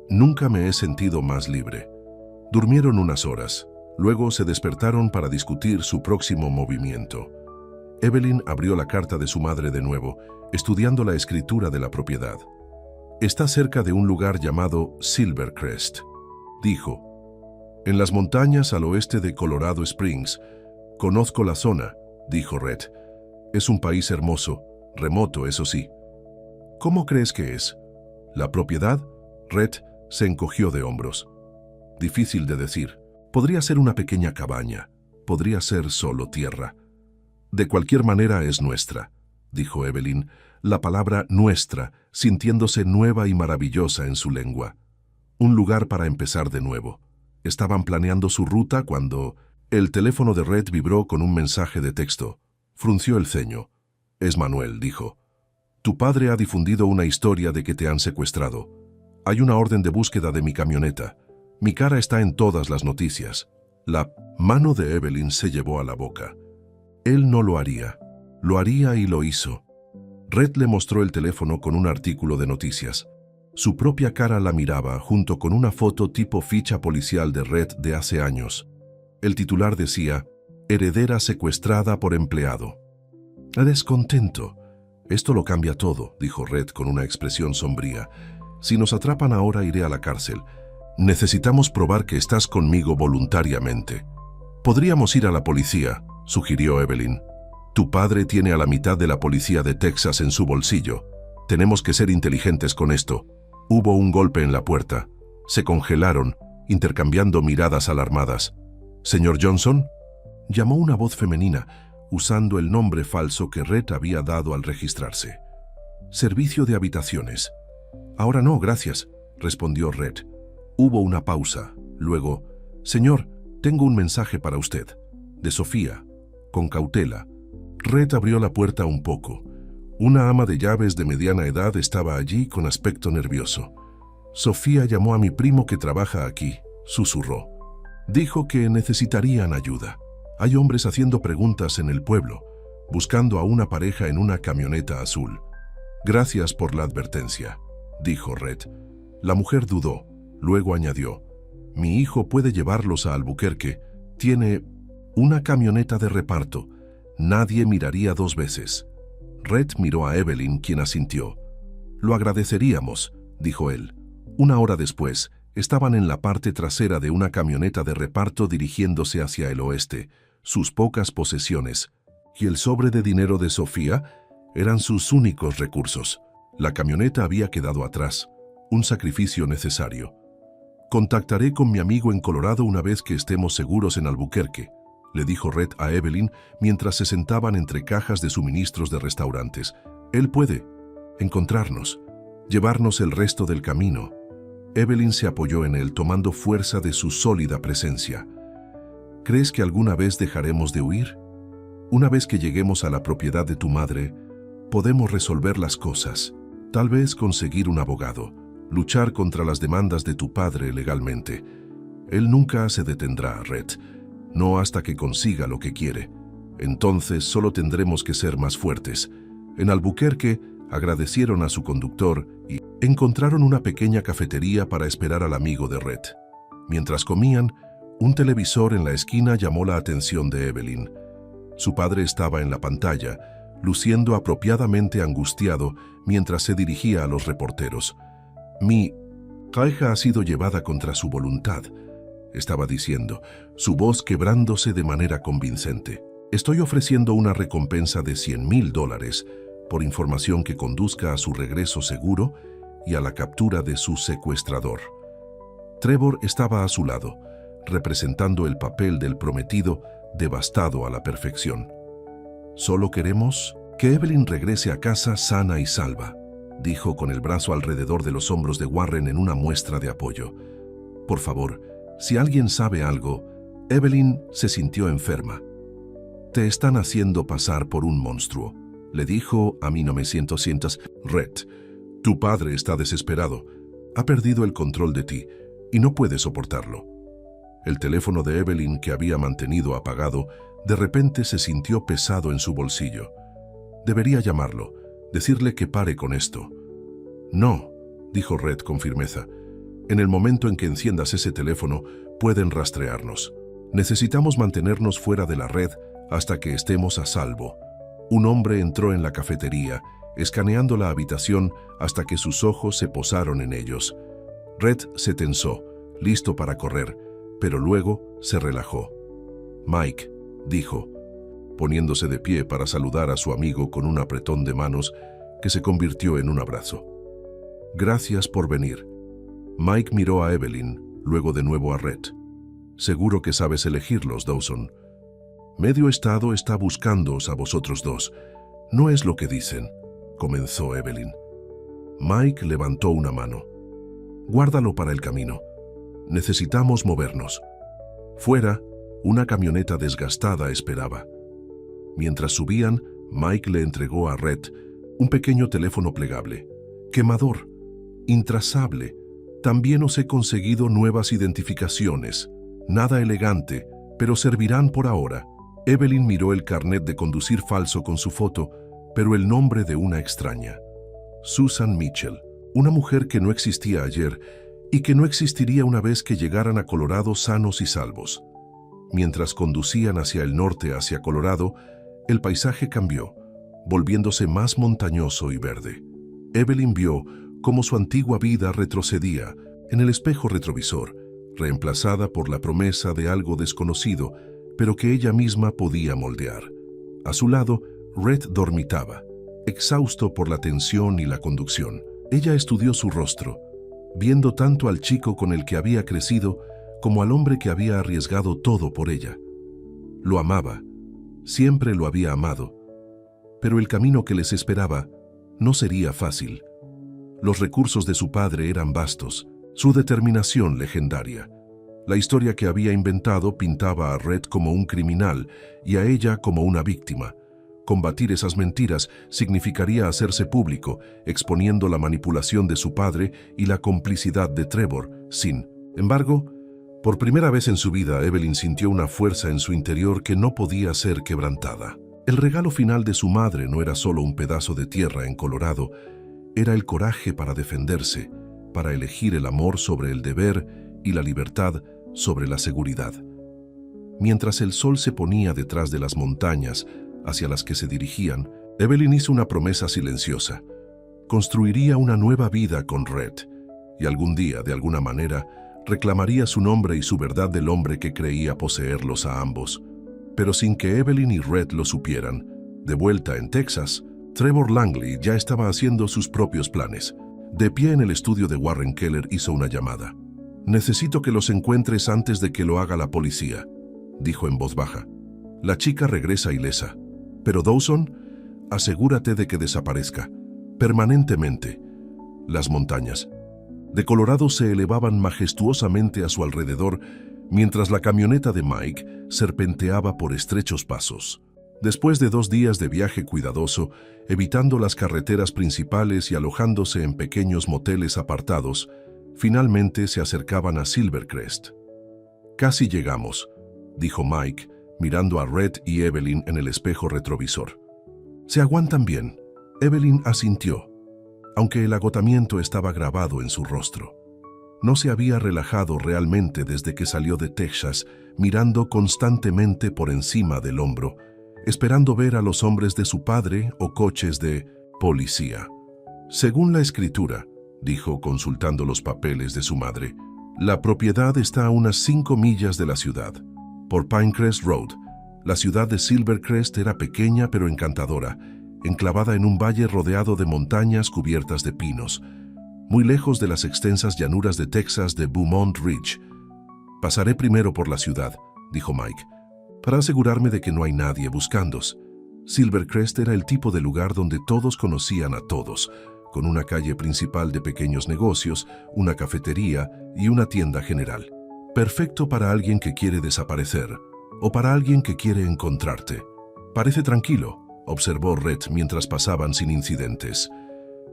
Nunca me he sentido más libre. Durmieron unas horas. Luego se despertaron para discutir su próximo movimiento. Evelyn abrió la carta de su madre de nuevo, estudiando la escritura de la propiedad. Está cerca de un lugar llamado Silvercrest, dijo. En las montañas al oeste de Colorado Springs. Conozco la zona, dijo Red. Es un país hermoso, remoto, eso sí. ¿Cómo crees que es? ¿La propiedad? Red se encogió de hombros. Difícil de decir. Podría ser una pequeña cabaña. Podría ser solo tierra. De cualquier manera es nuestra, dijo Evelyn, la palabra nuestra, sintiéndose nueva y maravillosa en su lengua. Un lugar para empezar de nuevo. Estaban planeando su ruta cuando el teléfono de Red vibró con un mensaje de texto. Frunció el ceño. Es Manuel, dijo. Tu padre ha difundido una historia de que te han secuestrado. Hay una orden de búsqueda de mi camioneta. Mi cara está en todas las noticias. La mano de Evelyn se llevó a la boca. Él no lo haría. Lo haría y lo hizo. Red le mostró el teléfono con un artículo de noticias. Su propia cara la miraba junto con una foto tipo ficha policial de Red de hace años. El titular decía, heredera secuestrada por empleado. Descontento. Esto lo cambia todo, dijo Red con una expresión sombría. Si nos atrapan ahora, iré a la cárcel. Necesitamos probar que estás conmigo voluntariamente. Podríamos ir a la policía, sugirió Evelyn. Tu padre tiene a la mitad de la policía de Texas en su bolsillo. Tenemos que ser inteligentes con esto. Hubo un golpe en la puerta. Se congelaron, intercambiando miradas alarmadas. «¿Señor Johnson?», llamó una voz femenina, usando el nombre falso que Red había dado al registrarse. «Servicio de habitaciones». «Ahora no, gracias», respondió Red. Hubo una pausa. Luego, «Señor, tengo un mensaje para usted. De Sofía». Con cautela, Red abrió la puerta un poco. Una ama de llaves de mediana edad estaba allí con aspecto nervioso. «Sofía llamó a mi primo que trabaja aquí», susurró. «Dijo que necesitarían ayuda. Hay hombres haciendo preguntas en el pueblo, buscando a una pareja en una camioneta azul». «Gracias por la advertencia», dijo Red. La mujer dudó, luego añadió: «Mi hijo puede llevarlos a Albuquerque. Tiene una camioneta de reparto. Nadie miraría dos veces». Red miró a Evelyn, quien asintió. «Lo agradeceríamos», dijo él. Una hora después, estaban en la parte trasera de una camioneta de reparto dirigiéndose hacia el oeste. Sus pocas posesiones y el sobre de dinero de Sofía eran sus únicos recursos. La camioneta había quedado atrás, un sacrificio necesario. «Contactaré con mi amigo en Colorado una vez que estemos seguros en Albuquerque», le dijo Red a Evelyn mientras se sentaban entre cajas de suministros de restaurantes. «Él puede encontrarnos, llevarnos el resto del camino». Evelyn se apoyó en él, tomando fuerza de su sólida presencia. «¿Crees que alguna vez dejaremos de huir? Una vez que lleguemos a la propiedad de tu madre, podemos resolver las cosas. Tal vez conseguir un abogado, luchar contra las demandas de tu padre legalmente. Él nunca se detendrá, Red, no hasta que consiga lo que quiere. Entonces solo tendremos que ser más fuertes». En Albuquerque, agradecieron a su conductor y encontraron una pequeña cafetería para esperar al amigo de Red. Mientras comían, un televisor en la esquina llamó la atención de Evelyn. Su padre estaba en la pantalla, luciendo apropiadamente angustiado mientras se dirigía a los reporteros. «Mi hija ha sido llevada contra su voluntad», estaba diciendo, su voz quebrándose de manera convincente. «Estoy ofreciendo una recompensa de $100,000 por información que conduzca a su regreso seguro y a la captura de su secuestrador». Trevor estaba a su lado, representando el papel del prometido devastado a la perfección. «Solo queremos que Evelyn regrese a casa sana y salva», dijo con el brazo alrededor de los hombros de Warren en una muestra de apoyo. «Por favor, si alguien sabe algo». Evelyn se sintió enferma. «Te están haciendo pasar por un monstruo», le dijo a 1900. «Red, tu padre está desesperado. Ha perdido el control de ti y no puede soportarlo». El teléfono de Evelyn, que había mantenido apagado, de repente se sintió pesado en su bolsillo. Debería llamarlo, decirle que pare con esto. «No», dijo Red con firmeza. «En el momento en que enciendas ese teléfono, pueden rastrearnos. Necesitamos mantenernos fuera de la red hasta que estemos a salvo». Un hombre entró en la cafetería, escaneando la habitación hasta que sus ojos se posaron en ellos. Red se tensó, listo para correr, pero luego se relajó. «Mike», dijo, poniéndose de pie para saludar a su amigo con un apretón de manos que se convirtió en un abrazo. «Gracias por venir». Mike miró a Evelyn, luego de nuevo a Red. «Seguro que sabes elegirlos, Dawson. Medio estado está buscándoos a vosotros dos. No es lo que dicen», comenzó Evelyn. Mike levantó una mano. «Guárdalo para el camino. Necesitamos movernos». Fuera, una camioneta desgastada esperaba. Mientras subían, Mike le entregó a Red un pequeño teléfono plegable. «Quemador, intrazable. También os he conseguido nuevas identificaciones. Nada elegante, pero servirán por ahora». Evelyn miró el carnet de conducir falso con su foto, pero el nombre de una extraña. Susan Mitchell, una mujer que no existía ayer y que no existiría una vez que llegaran a Colorado sanos y salvos. Mientras conducían hacia el norte, hacia Colorado, el paisaje cambió. volviéndose más montañoso y verde. Evelyn vio cómo su antigua vida retrocedía en el espejo retrovisor, reemplazada por la promesa de algo desconocido, pero que ella misma podía moldear. A su lado, Red dormitaba, exhausto por la tensión y la conducción. Ella estudió su rostro, viendo tanto al chico con el que había crecido como al hombre que había arriesgado todo por ella. Lo amaba, siempre lo había amado, pero el camino que les esperaba no sería fácil. Los recursos de su padre eran vastos, su determinación legendaria. La historia que había inventado pintaba a Red como un criminal y a ella como una víctima. Combatir esas mentiras significaría hacerse público, exponiendo la manipulación de su padre y la complicidad de Trevor. Sin embargo, por primera vez en su vida, Evelyn sintió una fuerza en su interior que no podía ser quebrantada. El regalo final de su madre no era solo un pedazo de tierra en Colorado, era el coraje para defenderse, para elegir el amor sobre el deber y la libertad sobre la seguridad. Mientras el sol se ponía detrás de las montañas hacia las que se dirigían, Evelyn hizo una promesa silenciosa. Construiría una nueva vida con Red, y algún día, de alguna manera, reclamaría su nombre y su verdad del hombre que creía poseerlos a ambos. Pero sin que Evelyn y Red lo supieran, de vuelta en Texas, Trevor Langley ya estaba haciendo sus propios planes. De pie en el estudio de Warren Keller hizo una llamada. «Necesito que los encuentres antes de que lo haga la policía», dijo en voz baja. La chica regresa ilesa. «Pero Dawson, asegúrate de que desaparezca, permanentemente». Las montañas de Colorado se elevaban majestuosamente a su alrededor mientras la camioneta de Mike serpenteaba por estrechos pasos. Después de 2 días de viaje cuidadoso, evitando las carreteras principales y alojándose en pequeños moteles apartados, finalmente se acercaban a Silvercrest. «Casi llegamos», dijo Mike, mirando a Red y Evelyn en el espejo retrovisor. «¿Se aguantan bien?». Evelyn asintió, aunque el agotamiento estaba grabado en su rostro. No se había relajado realmente desde que salió de Texas, mirando constantemente por encima del hombro, esperando ver a los hombres de su padre o coches de policía. «Según la escritura», dijo consultando los papeles de su madre, «la propiedad está a unas 5 millas de la ciudad, por Pinecrest Road». La ciudad de Silvercrest era pequeña pero encantadora, enclavada en un valle rodeado de montañas cubiertas de pinos, muy lejos de las extensas llanuras de Texas de Beaumont Ridge. «Pasaré primero por la ciudad», dijo Mike, «para asegurarme de que no hay nadie buscándos». Silvercrest era el tipo de lugar donde todos conocían a todos, con una calle principal de pequeños negocios, una cafetería y una tienda general. Perfecto para alguien que quiere desaparecer, o para alguien que quiere encontrarte. «Parece tranquilo», observó Red mientras pasaban sin incidentes.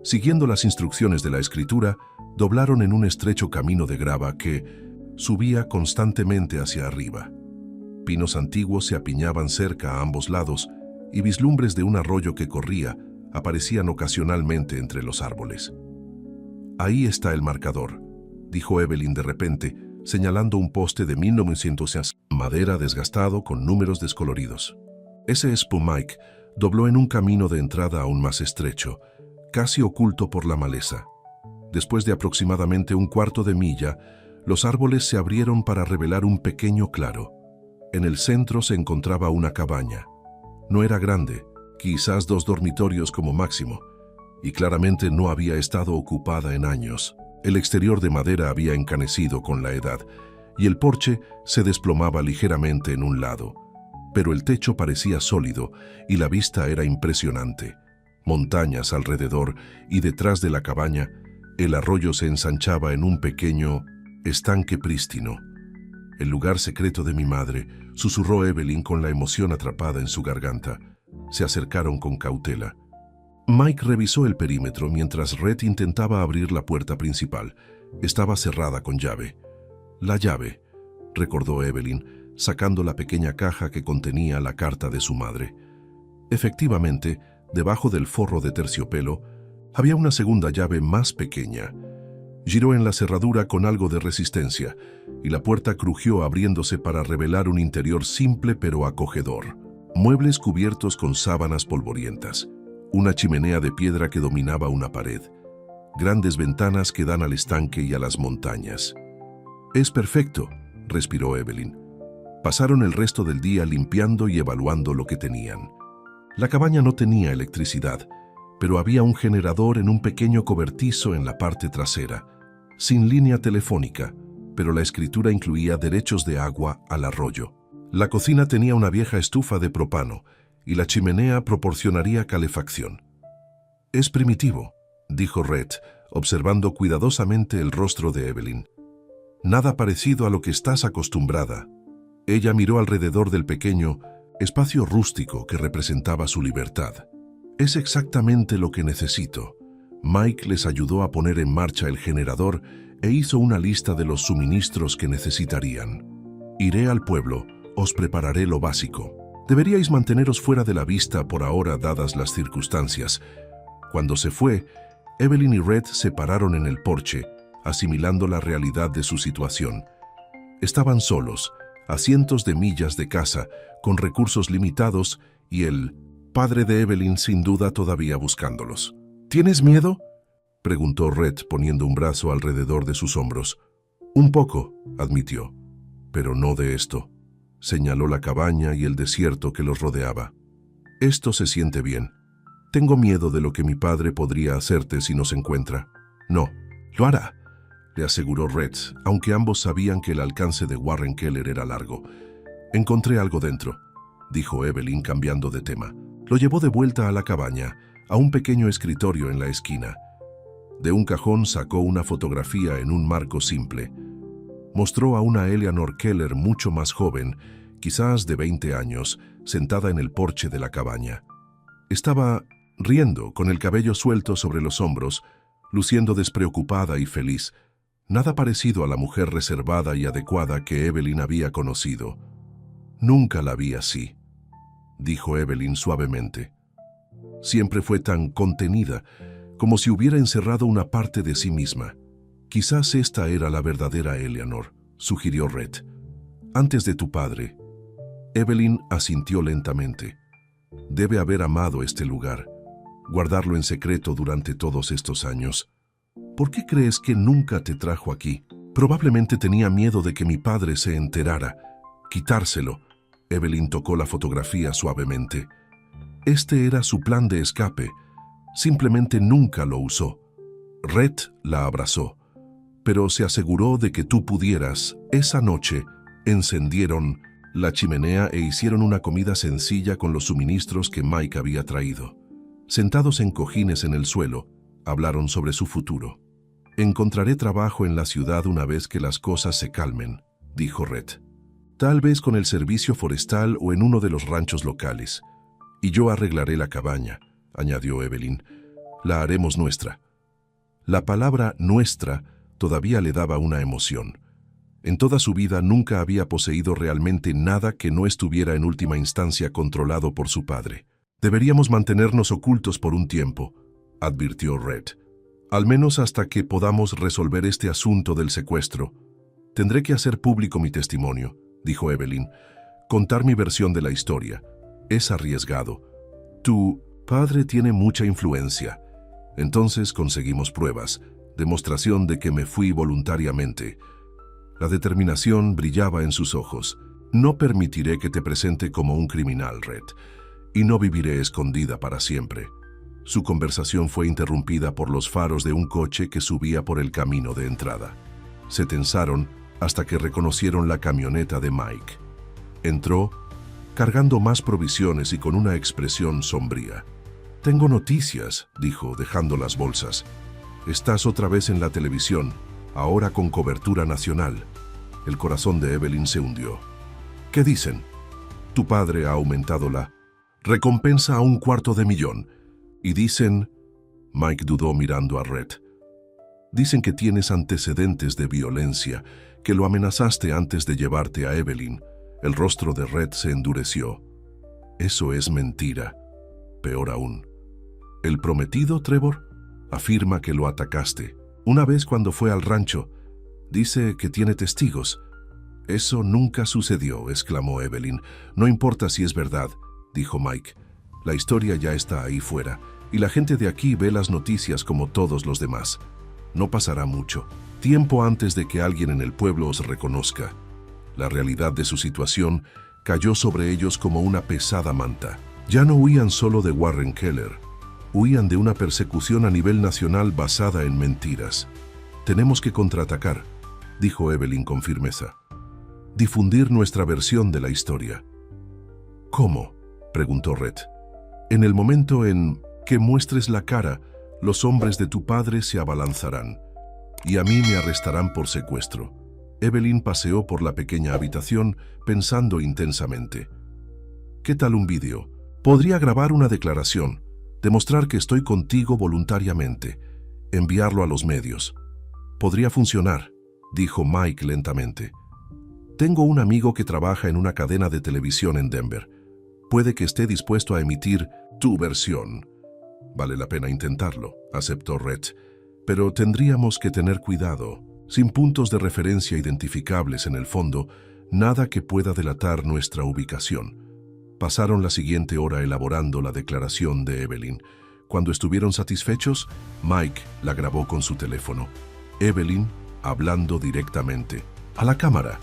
Siguiendo las instrucciones de la escritura, doblaron en un estrecho camino de grava que subía constantemente hacia arriba. Pinos antiguos se apiñaban cerca a ambos lados y vislumbres de un arroyo que corría aparecían ocasionalmente entre los árboles. «Ahí está el marcador», dijo Evelyn de repente, señalando un poste de 1900, madera desgastado con números descoloridos. Ese es Mike dobló en un camino de entrada aún más estrecho, casi oculto por la maleza. Después de aproximadamente 1/4 de milla, los árboles se abrieron para revelar un pequeño claro. En el centro se encontraba una cabaña. No era grande, quizás 2 dormitorios como máximo, y claramente no había estado ocupada en años. El exterior de madera había encanecido con la edad, y el porche se desplomaba ligeramente en un lado. Pero el techo parecía sólido y la vista era impresionante. Montañas alrededor y detrás de la cabaña, el arroyo se ensanchaba en un pequeño estanque prístino. «El lugar secreto de mi madre», susurró Evelyn con la emoción atrapada en su garganta. Se acercaron con cautela. Mike revisó el perímetro mientras Red intentaba abrir la puerta principal. Estaba cerrada con llave. «La llave», recordó Evelyn, sacando la pequeña caja que contenía la carta de su madre. Efectivamente, debajo del forro de terciopelo, había una segunda llave más pequeña. Giró en la cerradura con algo de resistencia, y la puerta crujió abriéndose para revelar un interior simple pero acogedor. Muebles cubiertos con sábanas polvorientas, una chimenea de piedra que dominaba una pared, grandes ventanas que dan al estanque y a las montañas. «Es perfecto», respiró Evelyn. Pasaron el resto del día limpiando y evaluando lo que tenían. La cabaña no tenía electricidad, pero había un generador en un pequeño cobertizo en la parte trasera, sin línea telefónica, pero la escritura incluía derechos de agua al arroyo. La cocina tenía una vieja estufa de propano y la chimenea proporcionaría calefacción. «Es primitivo», dijo Red, observando cuidadosamente el rostro de Evelyn. «Nada parecido a lo que estás acostumbrada». Ella miró alrededor del pequeño espacio rústico que representaba su libertad. «Es exactamente lo que necesito». Mike les ayudó a poner en marcha el generador e hizo una lista de los suministros que necesitarían. «Iré al pueblo, os prepararé lo básico. Deberíais manteneros fuera de la vista por ahora dadas las circunstancias». Cuando se fue, Evelyn y Red se pararon en el porche, asimilando la realidad de su situación. Estaban solos, a cientos de millas de casa, con recursos limitados y el padre de Evelyn sin duda todavía buscándolos. «¿Tienes miedo?», preguntó Red poniendo un brazo alrededor de sus hombros. «Un poco», admitió, «pero no de esto». Señaló la cabaña y el desierto que los rodeaba. «Esto se siente bien. Tengo miedo de lo que mi padre podría hacerte si nos encuentra». «No, lo hará», le aseguró Red, aunque ambos sabían que el alcance de Warren Keller era largo. «Encontré algo dentro», dijo Evelyn cambiando de tema. Lo llevó de vuelta a la cabaña, a un pequeño escritorio en la esquina. De un cajón sacó una fotografía en un marco simple. Mostró a una Eleanor Keller mucho más joven, quizás de 20 años, sentada en el porche de la cabaña. Estaba riendo, con el cabello suelto sobre los hombros, luciendo despreocupada y feliz, nada parecido a la mujer reservada y adecuada que Evelyn había conocido. «Nunca la vi así», dijo Evelyn suavemente. «Siempre fue tan contenida, como si hubiera encerrado una parte de sí misma. Quizás esta era la verdadera Eleanor», sugirió Red. «Antes de tu padre». Evelyn asintió lentamente. Debe haber amado este lugar, guardarlo en secreto durante todos estos años. ¿Por qué crees que nunca te trajo aquí? Probablemente tenía miedo de que mi padre se enterara. Quitárselo. Evelyn tocó la fotografía suavemente. Este era su plan de escape. Simplemente nunca lo usó. Red la abrazó, pero se aseguró de que tú pudieras. Esa noche encendieron la chimenea e hicieron una comida sencilla con los suministros que Mike había traído. Sentados en cojines en el suelo, hablaron sobre su futuro. «Encontraré trabajo en la ciudad una vez que las cosas se calmen», dijo Red. «Tal vez con el servicio forestal o en uno de los ranchos locales. Y yo arreglaré la cabaña», añadió Evelyn. «La haremos nuestra». La palabra «nuestra» todavía le daba una emoción. En toda su vida nunca había poseído realmente nada que no estuviera en última instancia controlado por su padre. «Deberíamos mantenernos ocultos por un tiempo», advirtió Red. «Al menos hasta que podamos resolver este asunto del secuestro. Tendré que hacer público mi testimonio», dijo Evelyn. «Contar mi versión de la historia. Es arriesgado. Tu padre tiene mucha influencia. Entonces conseguimos pruebas, demostración de que me fui voluntariamente». La determinación brillaba en sus ojos. «No permitiré que te presente como un criminal, Red, y no viviré escondida para siempre». Su conversación fue interrumpida por los faros de un coche que subía por el camino de entrada. Se tensaron hasta que reconocieron la camioneta de Mike. Entró, cargando más provisiones y con una expresión sombría. «Tengo noticias», dijo, dejando las bolsas. «Estás otra vez en la televisión, ahora con cobertura nacional». El corazón de Evelyn se hundió. «¿Qué dicen?» «Tu padre ha aumentado la recompensa a $250,000. Y dicen...» Mike dudó mirando a Red. «Dicen que tienes antecedentes de violencia, que lo amenazaste antes de llevarte a Evelyn». El rostro de Red se endureció. «Eso es mentira. Peor aún. ¿El prometido, Trevor? Afirma que lo atacaste. Una vez cuando fue al rancho. Dice que tiene testigos». «Eso nunca sucedió», exclamó Evelyn. «No importa si es verdad», dijo Mike. «La historia ya está ahí fuera. y la gente de aquí ve las noticias como todos los demás. No pasará mucho tiempo antes de que alguien en el pueblo os reconozca. La realidad de su situación cayó sobre ellos como una pesada manta. Ya no huían solo de Warren Keller, huían de una persecución a nivel nacional basada en mentiras. Tenemos que contraatacar, dijo Evelyn con firmeza. Difundir nuestra versión de la historia. ¿Cómo?, preguntó Red. En el momento en que muestres la cara, los hombres de tu padre se abalanzarán, y a mí me arrestarán por secuestro. Evelyn paseó por la pequeña habitación pensando intensamente. ¿Qué tal un vídeo? Podría grabar una declaración, demostrar que estoy contigo voluntariamente, enviarlo a los medios. Podría funcionar, dijo Mike lentamente. Tengo un amigo que trabaja en una cadena de televisión en Denver. Puede que esté dispuesto a emitir tu versión. Vale la pena intentarlo, aceptó Red, pero tendríamos que tener cuidado. Sin puntos de referencia identificables en el fondo, nada que pueda delatar nuestra ubicación. Pasaron la siguiente hora elaborando la declaración de Evelyn. Cuando estuvieron satisfechos, Mike la grabó con su teléfono. Evelyn hablando directamente a la cámara,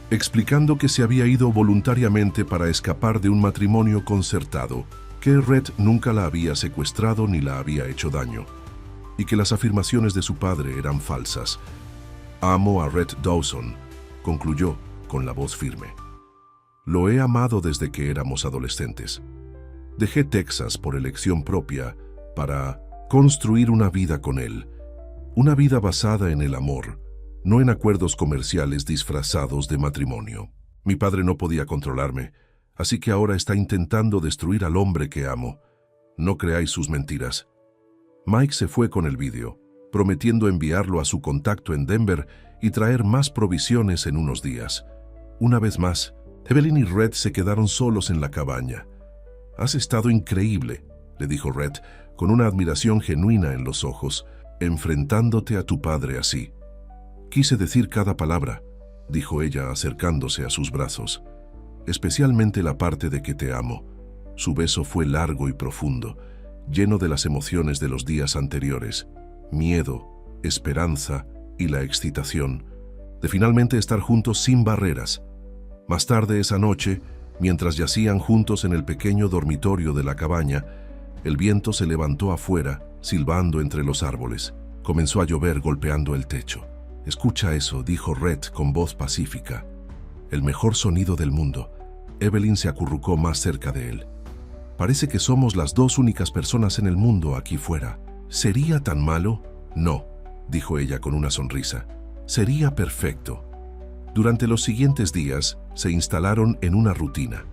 explicando que se había ido voluntariamente para escapar de un matrimonio concertado, que Red nunca la había secuestrado ni la había hecho daño, y que las afirmaciones de su padre eran falsas. Amo a Red Dawson, concluyó con la voz firme. Lo he amado desde que éramos adolescentes. Dejé Texas por elección propia para construir una vida con él. Una vida basada en el amor, no en acuerdos comerciales disfrazados de matrimonio. Mi padre no podía controlarme, así que ahora está intentando destruir al hombre que amo. No creáis sus mentiras. Mike se fue con el vídeo, prometiendo enviarlo a su contacto en Denver y traer más provisiones en unos días. Una vez más, Evelyn y Red se quedaron solos en la cabaña. «Has estado increíble», le dijo Red, con una admiración genuina en los ojos, «enfrentándote a tu padre así». «Quise decir cada palabra», dijo ella acercándose a sus brazos, «especialmente la parte de que te amo». Su beso fue largo y profundo, lleno de las emociones de los días anteriores, miedo, esperanza y la excitación, de finalmente estar juntos sin barreras. Más tarde esa noche, mientras yacían juntos en el pequeño dormitorio de la cabaña, el viento se levantó afuera, silbando entre los árboles. Comenzó a llover golpeando el techo. «Escucha eso», dijo Red con voz pacífica. «El mejor sonido del mundo». Evelyn se acurrucó más cerca de él. «Parece que somos las dos únicas personas en el mundo aquí fuera. ¿Sería tan malo?» «No», dijo ella con una sonrisa. «Sería perfecto». Durante los siguientes días, se instalaron en una rutina.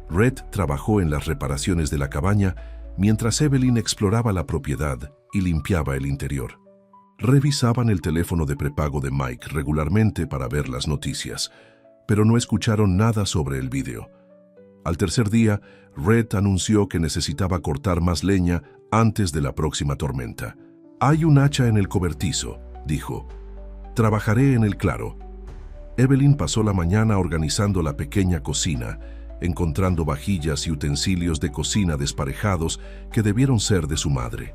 Red trabajó en las reparaciones de la cabaña, mientras Evelyn exploraba la propiedad y limpiaba el interior. Revisaban el teléfono de prepago de Mike regularmente para ver las noticias, pero no escucharon nada sobre el vídeo. Al tercer día, Red anunció que necesitaba cortar más leña antes de la próxima tormenta. «Hay un hacha en el cobertizo», dijo. «Trabajaré en el claro». Evelyn pasó la mañana organizando la pequeña cocina, encontrando vajillas y utensilios de cocina desparejados que debieron ser de su madre.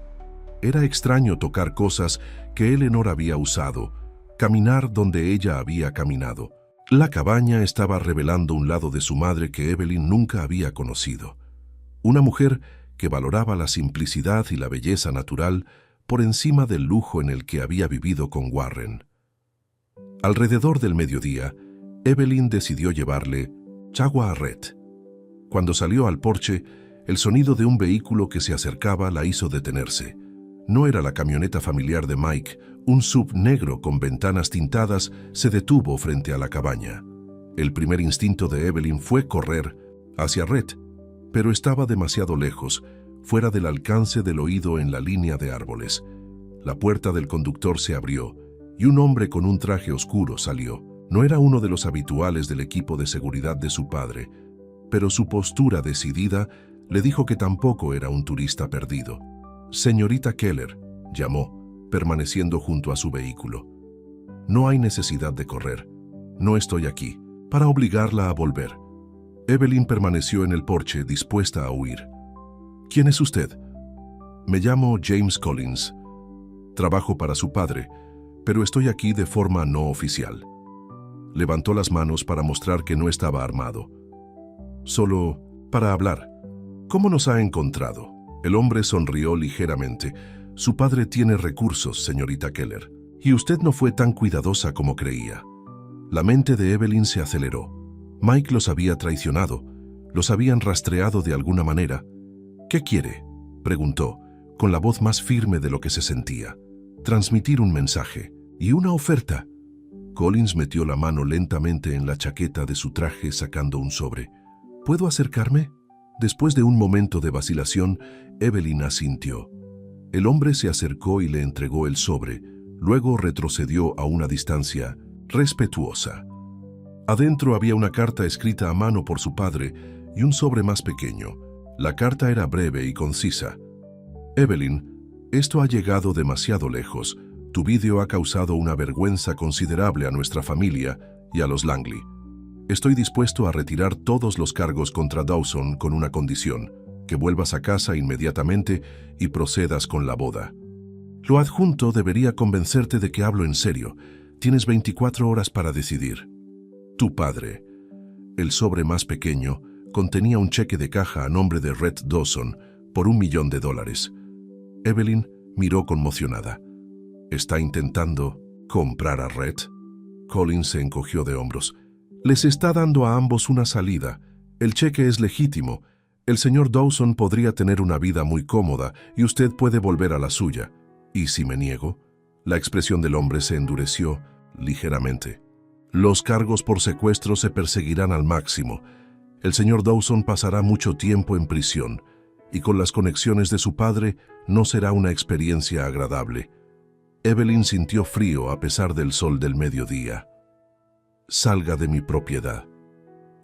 Era extraño tocar cosas que Eleanor había usado, caminar donde ella había caminado. La cabaña estaba revelando un lado de su madre que Evelyn nunca había conocido. Una mujer que valoraba la simplicidad y la belleza natural por encima del lujo en el que había vivido con Warren. Alrededor del mediodía, Evelyn decidió llevarle chagua a Red. Cuando salió al porche, el sonido de un vehículo que se acercaba la hizo detenerse. No era la camioneta familiar de Mike. Un SUV negro con ventanas tintadas se detuvo frente a la cabaña. El primer instinto de Evelyn fue correr hacia Red, pero estaba demasiado lejos, fuera del alcance del oído en la línea de árboles. La puerta del conductor se abrió y un hombre con un traje oscuro salió. No era uno de los habituales del equipo de seguridad de su padre, pero su postura decidida le dijo que tampoco era un turista perdido. «Señorita Keller», llamó, permaneciendo junto a su vehículo. «No hay necesidad de correr. No estoy aquí para obligarla a volver». Evelyn permaneció en el porche dispuesta a huir. «¿Quién es usted?». Me llamo James Collins. Trabajo para su padre, pero estoy aquí de forma no oficial. Levantó las manos para mostrar que no estaba armado. Solo para hablar. ¿Cómo nos ha encontrado? El hombre sonrió ligeramente. Su padre tiene recursos, señorita Keller, y usted no fue tan cuidadosa como creía. La mente de Evelyn se aceleró. Mike los había traicionado. Los habían rastreado de alguna manera. ¿Qué quiere?, preguntó, con la voz más firme de lo que se sentía. Transmitir un mensaje y una oferta. Collins metió la mano lentamente en la chaqueta de su traje sacando un sobre. ¿Puedo acercarme? Después de un momento de vacilación, Evelyn asintió. El hombre se acercó y le entregó el sobre, luego retrocedió a una distancia respetuosa. Adentro había una carta escrita a mano por su padre y un sobre más pequeño. La carta era breve y concisa. Evelyn, esto ha llegado demasiado lejos. Tu vídeo ha causado una vergüenza considerable a nuestra familia y a los Langley. Estoy dispuesto a retirar todos los cargos contra Dawson con una condición, que vuelvas a casa inmediatamente y procedas con la boda. Lo adjunto debería convencerte de que hablo en serio. Tienes 24 horas para decidir. Tu padre. El sobre más pequeño contenía un cheque de caja a nombre de Rhett Dawson por $1 millón. Evelyn miró conmocionada. ¿Está intentando comprar a Rhett? Collins se encogió de hombros. Les está dando a ambos una salida. El cheque es legítimo. El señor Dawson podría tener una vida muy cómoda y usted puede volver a la suya. ¿Y si me niego? La expresión del hombre se endureció ligeramente. Los cargos por secuestro se perseguirán al máximo. El señor Dawson pasará mucho tiempo en prisión y con las conexiones de su padre no será una experiencia agradable. Evelyn sintió frío a pesar del sol del mediodía. Salga de mi propiedad.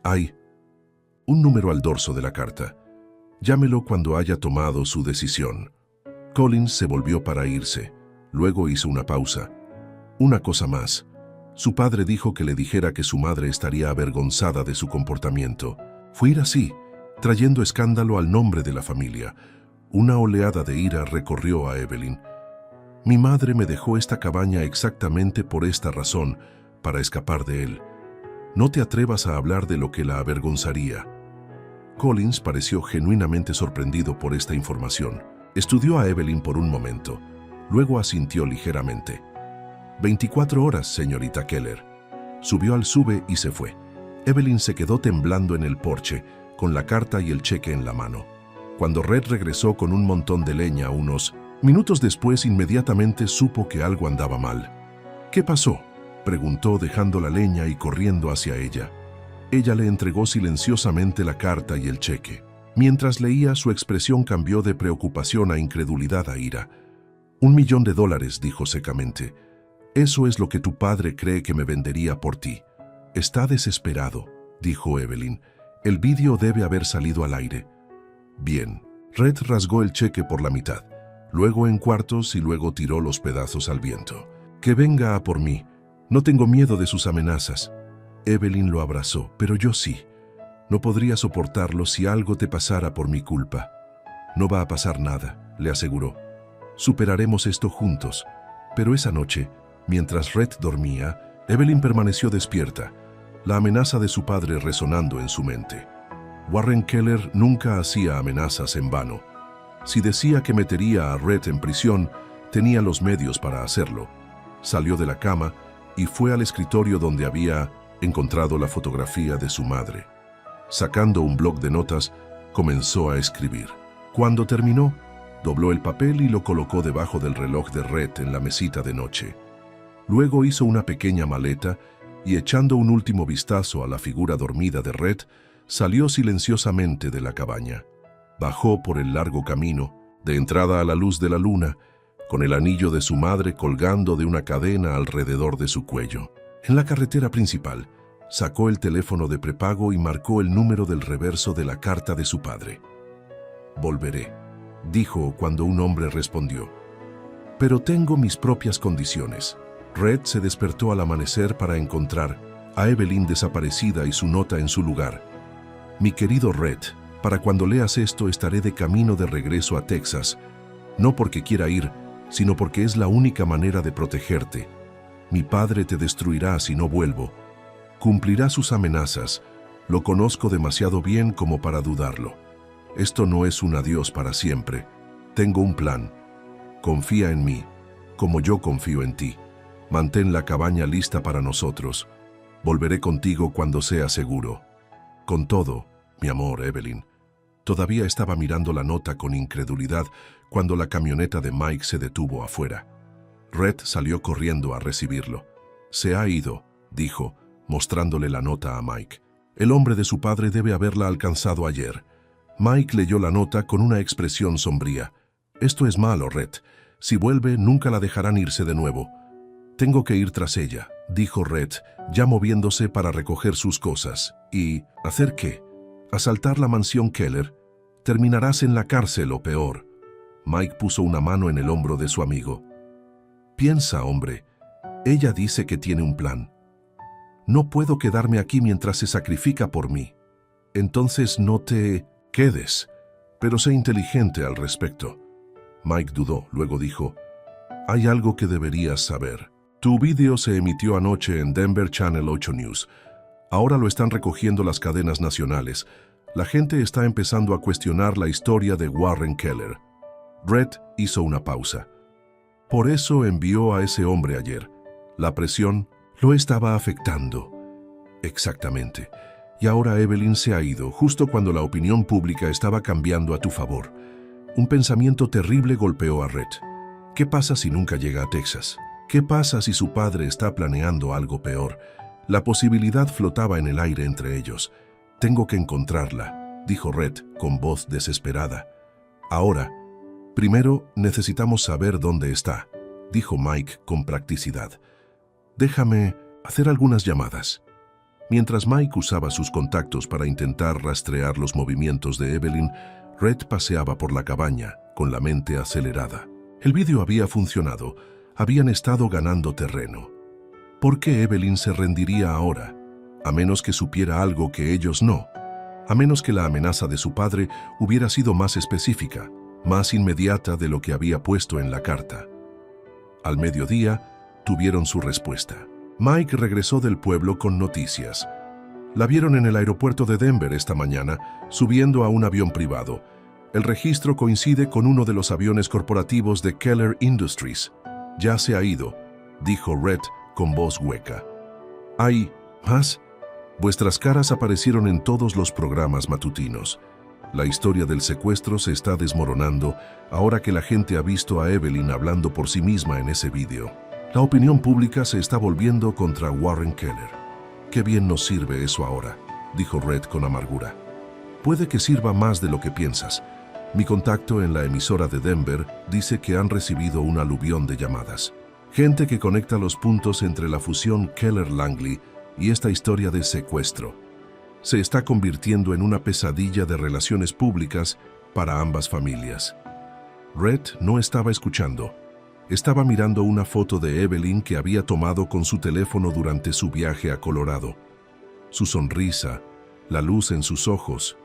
Hay un número al dorso de la carta. Llámelo cuando haya tomado su decisión. Collins se volvió para irse. Luego hizo una pausa. Una cosa más. Su padre dijo que le dijera que su madre estaría avergonzada de su comportamiento. Fue ir así, trayendo escándalo al nombre de la familia. Una oleada de ira recorrió a Evelyn. Mi madre me dejó esta cabaña exactamente por esta razón, para escapar de él. No te atrevas a hablar de lo que la avergonzaría. Collins pareció genuinamente sorprendido por esta información. Estudió a Evelyn por un momento. Luego asintió ligeramente. 24 horas, señorita Keller. Subió al sube y se fue. Evelyn se quedó temblando en el porche, con la carta y el cheque en la mano. Cuando Red regresó con un montón de leña unos minutos después, inmediatamente supo que algo andaba mal. ¿Qué pasó?, preguntó dejando la leña y corriendo hacia ella. Ella le entregó silenciosamente la carta y el cheque. Mientras leía, su expresión cambió de preocupación a incredulidad a ira. $1 millón, dijo secamente. Eso es lo que tu padre cree que me vendería por ti. Está desesperado, dijo Evelyn. El vídeo debe haber salido al aire. Bien. Red rasgó el cheque por la mitad, luego en cuartos y luego tiró los pedazos al viento. Que venga a por mí. No tengo miedo de sus amenazas. Evelyn lo abrazó, pero yo sí. No podría soportarlo si algo te pasara por mi culpa. No va a pasar nada, le aseguró. Superaremos esto juntos. Pero esa noche, mientras Red dormía, Evelyn permaneció despierta, la amenaza de su padre resonando en su mente. Warren Keller nunca hacía amenazas en vano. Si decía que metería a Red en prisión, tenía los medios para hacerlo. Salió de la cama y fue al escritorio donde había encontrado la fotografía de su madre. Sacando un bloc de notas, comenzó a escribir. Cuando terminó, dobló el papel y lo colocó debajo del reloj de Red en la mesita de noche. Luego hizo una pequeña maleta y, echando un último vistazo a la figura dormida de Red, salió silenciosamente de la cabaña. Bajó por el largo camino, de entrada a la luz de la luna, con el anillo de su madre colgando de una cadena alrededor de su cuello. En la carretera principal, sacó el teléfono de prepago y marcó el número del reverso de la carta de su padre. Volveré, dijo cuando un hombre respondió. Pero tengo mis propias condiciones. Red se despertó al amanecer para encontrar a Evelyn desaparecida y su nota en su lugar. Mi querido Red, para cuando leas esto estaré de camino de regreso a Texas. No porque quiera ir, sino porque es la única manera de protegerte. Mi padre te destruirá si no vuelvo. Cumplirá sus amenazas. Lo conozco demasiado bien como para dudarlo. Esto no es un adiós para siempre. Tengo un plan. Confía en mí, como yo confío en ti. Mantén la cabaña lista para nosotros. Volveré contigo cuando sea seguro. Con todo, mi amor, Evelyn. Todavía estaba mirando la nota con incredulidad cuando la camioneta de Mike se detuvo afuera. Red salió corriendo a recibirlo. Se ha ido, dijo, mostrándole la nota a Mike. El hombre de su padre debe haberla alcanzado ayer. Mike leyó la nota con una expresión sombría. Esto es malo, Red. Si vuelve, nunca la dejarán irse de nuevo. Tengo que ir tras ella, dijo Red, ya moviéndose para recoger sus cosas. ¿Y hacer qué? ¿Asaltar la mansión Keller? Terminarás en la cárcel o peor. Mike puso una mano en el hombro de su amigo. Piensa, hombre. Ella dice que tiene un plan. No puedo quedarme aquí mientras se sacrifica por mí. Entonces no te quedes, pero sé inteligente al respecto. Mike dudó, luego dijo, hay algo que deberías saber. Tu vídeo se emitió anoche en Denver Channel 8 News. Ahora lo están recogiendo las cadenas nacionales. La gente está empezando a cuestionar la historia de Warren Keller. Red hizo una pausa. Por eso envió a ese hombre ayer. La presión lo estaba afectando. Exactamente. Y ahora Evelyn se ha ido, justo cuando la opinión pública estaba cambiando a tu favor. Un pensamiento terrible golpeó a Red. ¿Qué pasa si nunca llega a Texas? ¿Qué pasa si su padre está planeando algo peor? La posibilidad flotaba en el aire entre ellos. Tengo que encontrarla, dijo Red con voz desesperada. Ahora, primero necesitamos saber dónde está, dijo Mike con practicidad. Déjame hacer algunas llamadas. Mientras Mike usaba sus contactos para intentar rastrear los movimientos de Evelyn, Red paseaba por la cabaña con la mente acelerada. El vídeo había funcionado. Habían estado ganando terreno. ¿Por qué Evelyn se rendiría ahora? A menos que supiera algo que ellos no. A menos que la amenaza de su padre hubiera sido más específica, más inmediata de lo que había puesto en la carta. Al mediodía, tuvieron su respuesta. Mike regresó del pueblo con noticias. La vieron en el aeropuerto de Denver esta mañana, subiendo a un avión privado. El registro coincide con uno de los aviones corporativos de Keller Industries. Ya se ha ido, dijo Red con voz hueca. ¿Hay más? Vuestras caras aparecieron en todos los programas matutinos. La historia del secuestro se está desmoronando ahora que la gente ha visto a Evelyn hablando por sí misma en ese vídeo. La opinión pública se está volviendo contra Warren Keller. Qué bien nos sirve eso ahora, dijo Red con amargura. Puede que sirva más de lo que piensas. Mi contacto en la emisora de Denver dice que han recibido un aluvión de llamadas. Gente que conecta los puntos entre la fusión Keller-Langley y esta historia de secuestro. Se está convirtiendo en una pesadilla de relaciones públicas para ambas familias. Red no estaba escuchando. Estaba mirando una foto de Evelyn que había tomado con su teléfono durante su viaje a Colorado. Su sonrisa, la luz en sus ojos.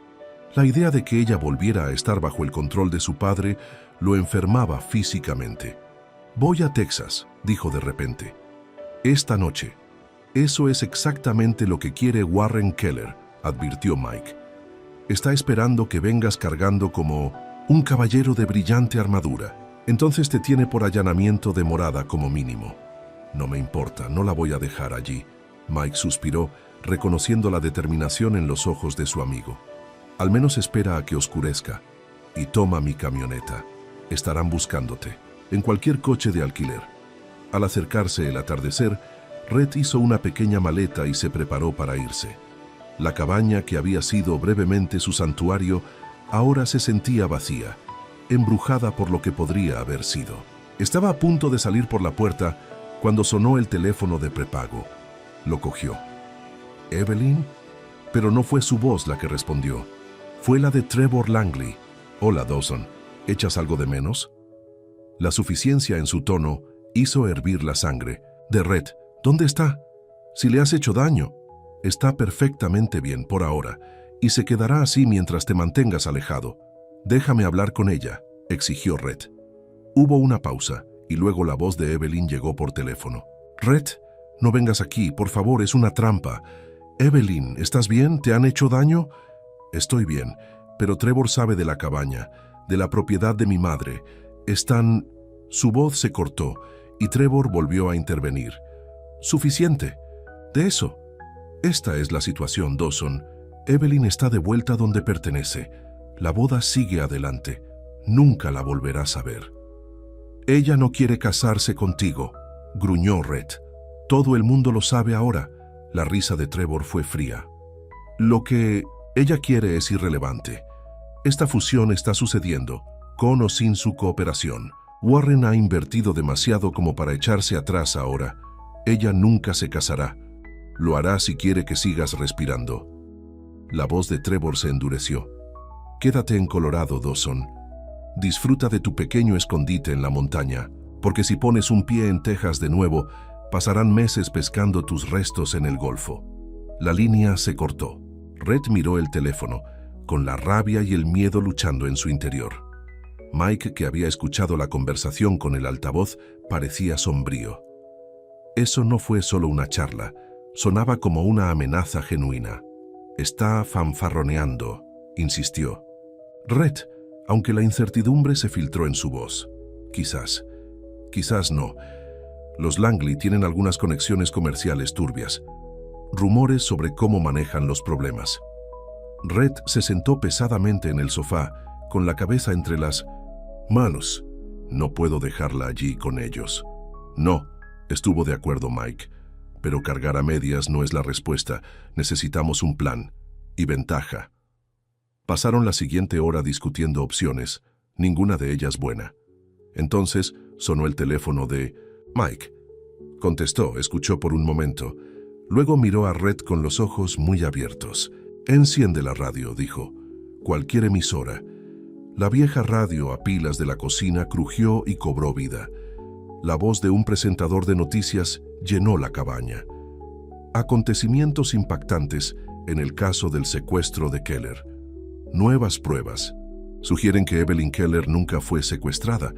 La idea de que ella volviera a estar bajo el control de su padre lo enfermaba físicamente. Voy a Texas, dijo de repente. Esta noche. Eso es exactamente lo que quiere Warren Keller, advirtió Mike. Está esperando que vengas cargando como un caballero de brillante armadura. Entonces te tiene por allanamiento de morada como mínimo. No me importa, no la voy a dejar allí. Mike suspiró, reconociendo la determinación en los ojos de su amigo. Al menos espera a que oscurezca y toma mi camioneta. Estarán buscándote, en cualquier coche de alquiler. Al acercarse el atardecer, Red hizo una pequeña maleta y se preparó para irse. La cabaña que había sido brevemente su santuario, ahora se sentía vacía, embrujada por lo que podría haber sido. Estaba a punto de salir por la puerta cuando sonó el teléfono de prepago. Lo cogió. ¿Evelyn? Pero no fue su voz la que respondió. Fue la de Trevor Langley. Hola, Dawson. ¿Echas algo de menos? La suficiencia en su tono hizo hervir la sangre. De Red, ¿dónde está? Si le has hecho daño. Está perfectamente bien por ahora, y se quedará así mientras te mantengas alejado. Déjame hablar con ella, exigió Red. Hubo una pausa, y luego la voz de Evelyn llegó por teléfono. «Red, no vengas aquí, por favor, es una trampa. Evelyn, ¿estás bien? ¿Te han hecho daño?» «Estoy bien, pero Trevor sabe de la cabaña, de la propiedad de mi madre. Están...» Su voz se cortó, y Trevor volvió a intervenir. «Suficiente. De eso. Esta es la situación, Dawson. Evelyn está de vuelta donde pertenece. La boda sigue adelante. Nunca la volverás a ver». «Ella no quiere casarse contigo», gruñó Red. «Todo el mundo lo sabe ahora». La risa de Trevor fue fría. «Lo que ella quiere es irrelevante. Esta fusión está sucediendo, con o sin su cooperación. Warren ha invertido demasiado como para echarse atrás ahora. Ella nunca se casará. Lo hará si quiere que sigas respirando». La voz de Trevor se endureció. «Quédate en Colorado, Dawson. Disfruta de tu pequeño escondite en la montaña, porque si pones un pie en Texas de nuevo, pasarán meses pescando tus restos en el Golfo». La línea se cortó. Red miró el teléfono, con la rabia y el miedo luchando en su interior. Mike, que había escuchado la conversación con el altavoz, parecía sombrío. Eso no fue solo una charla, sonaba como una amenaza genuina. «Está fanfarroneando», insistió. «Red», aunque la incertidumbre se filtró en su voz. «Quizás, quizás no. Los Langley tienen algunas conexiones comerciales turbias. Rumores sobre cómo manejan los problemas». Red se sentó pesadamente en el sofá, con la cabeza entre las manos. «No puedo dejarla allí con ellos». «No», estuvo de acuerdo Mike. «Pero cargar a medias no es la respuesta. Necesitamos un plan. Y ventaja». Pasaron la siguiente hora discutiendo opciones, ninguna de ellas buena. Entonces sonó el teléfono de Mike. Contestó, escuchó por un momento. Luego miró a Red con los ojos muy abiertos. «Enciende la radio», dijo. «Cualquier emisora». La vieja radio a pilas de la cocina crujió y cobró vida. La voz de un presentador de noticias llenó la cabaña. Acontecimientos impactantes en el caso del secuestro de Keller. Nuevas pruebas sugieren que Evelyn Keller nunca fue secuestrada,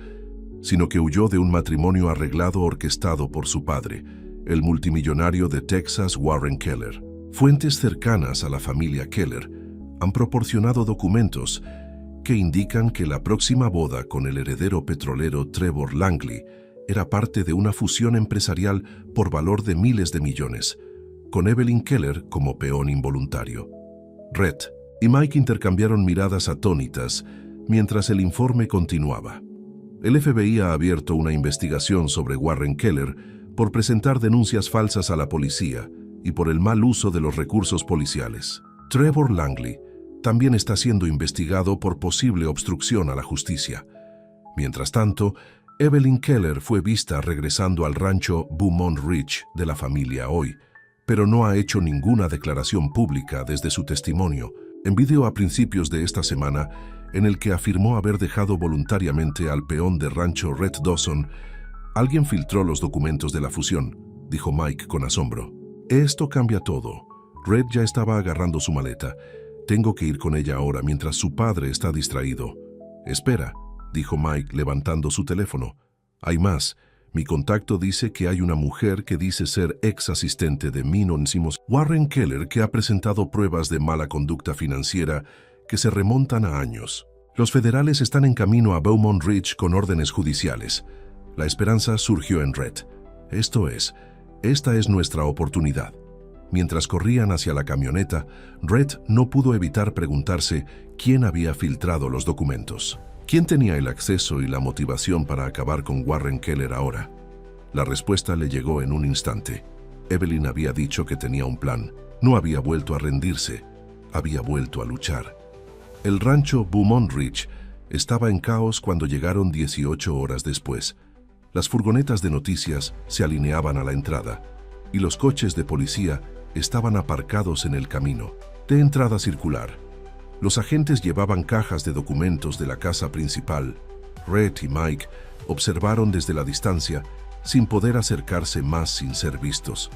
sino que huyó de un matrimonio arreglado orquestado por su padre, el multimillonario de Texas Warren Keller. Fuentes cercanas a la familia Keller han proporcionado documentos que indican que la próxima boda con el heredero petrolero Trevor Langley era parte de una fusión empresarial por valor de miles de millones, con Evelyn Keller como peón involuntario. Red y Mike intercambiaron miradas atónitas mientras el informe continuaba. El FBI ha abierto una investigación sobre Warren Keller por presentar denuncias falsas a la policía y por el mal uso de los recursos policiales. Trevor Langley también está siendo investigado por posible obstrucción a la justicia. Mientras tanto, Evelyn Keller fue vista regresando al rancho Beaumont Ridge de la familia hoy, pero no ha hecho ninguna declaración pública desde su testimonio en video a principios de esta semana, en el que afirmó haber dejado voluntariamente al peón de rancho Red Dawson. «Alguien filtró los documentos de la fusión», dijo Mike con asombro. «Esto cambia todo. Red ya estaba agarrando su maleta. Tengo que ir con ella ahora mientras su padre está distraído». «Espera», dijo Mike levantando su teléfono. «Hay más. Mi contacto dice que hay una mujer que dice ser ex asistente de Minon Simons Warren Keller que ha presentado pruebas de mala conducta financiera que se remontan a años. Los federales están en camino a Beaumont Ridge con órdenes judiciales». La esperanza surgió en Red. Esta es nuestra oportunidad. Mientras corrían hacia la camioneta, Red no pudo evitar preguntarse quién había filtrado los documentos. ¿Quién tenía el acceso y la motivación para acabar con Warren Keller ahora? La respuesta le llegó en un instante. Evelyn había dicho que tenía un plan. No había vuelto a rendirse, había vuelto a luchar. El rancho Beaumont Ridge estaba en caos cuando llegaron 18 horas después. Las furgonetas de noticias se alineaban a la entrada y los coches de policía estaban aparcados en el camino de entrada circular. Los agentes llevaban cajas de documentos de la casa principal. Red y Mike observaron desde la distancia, sin poder acercarse más sin ser vistos.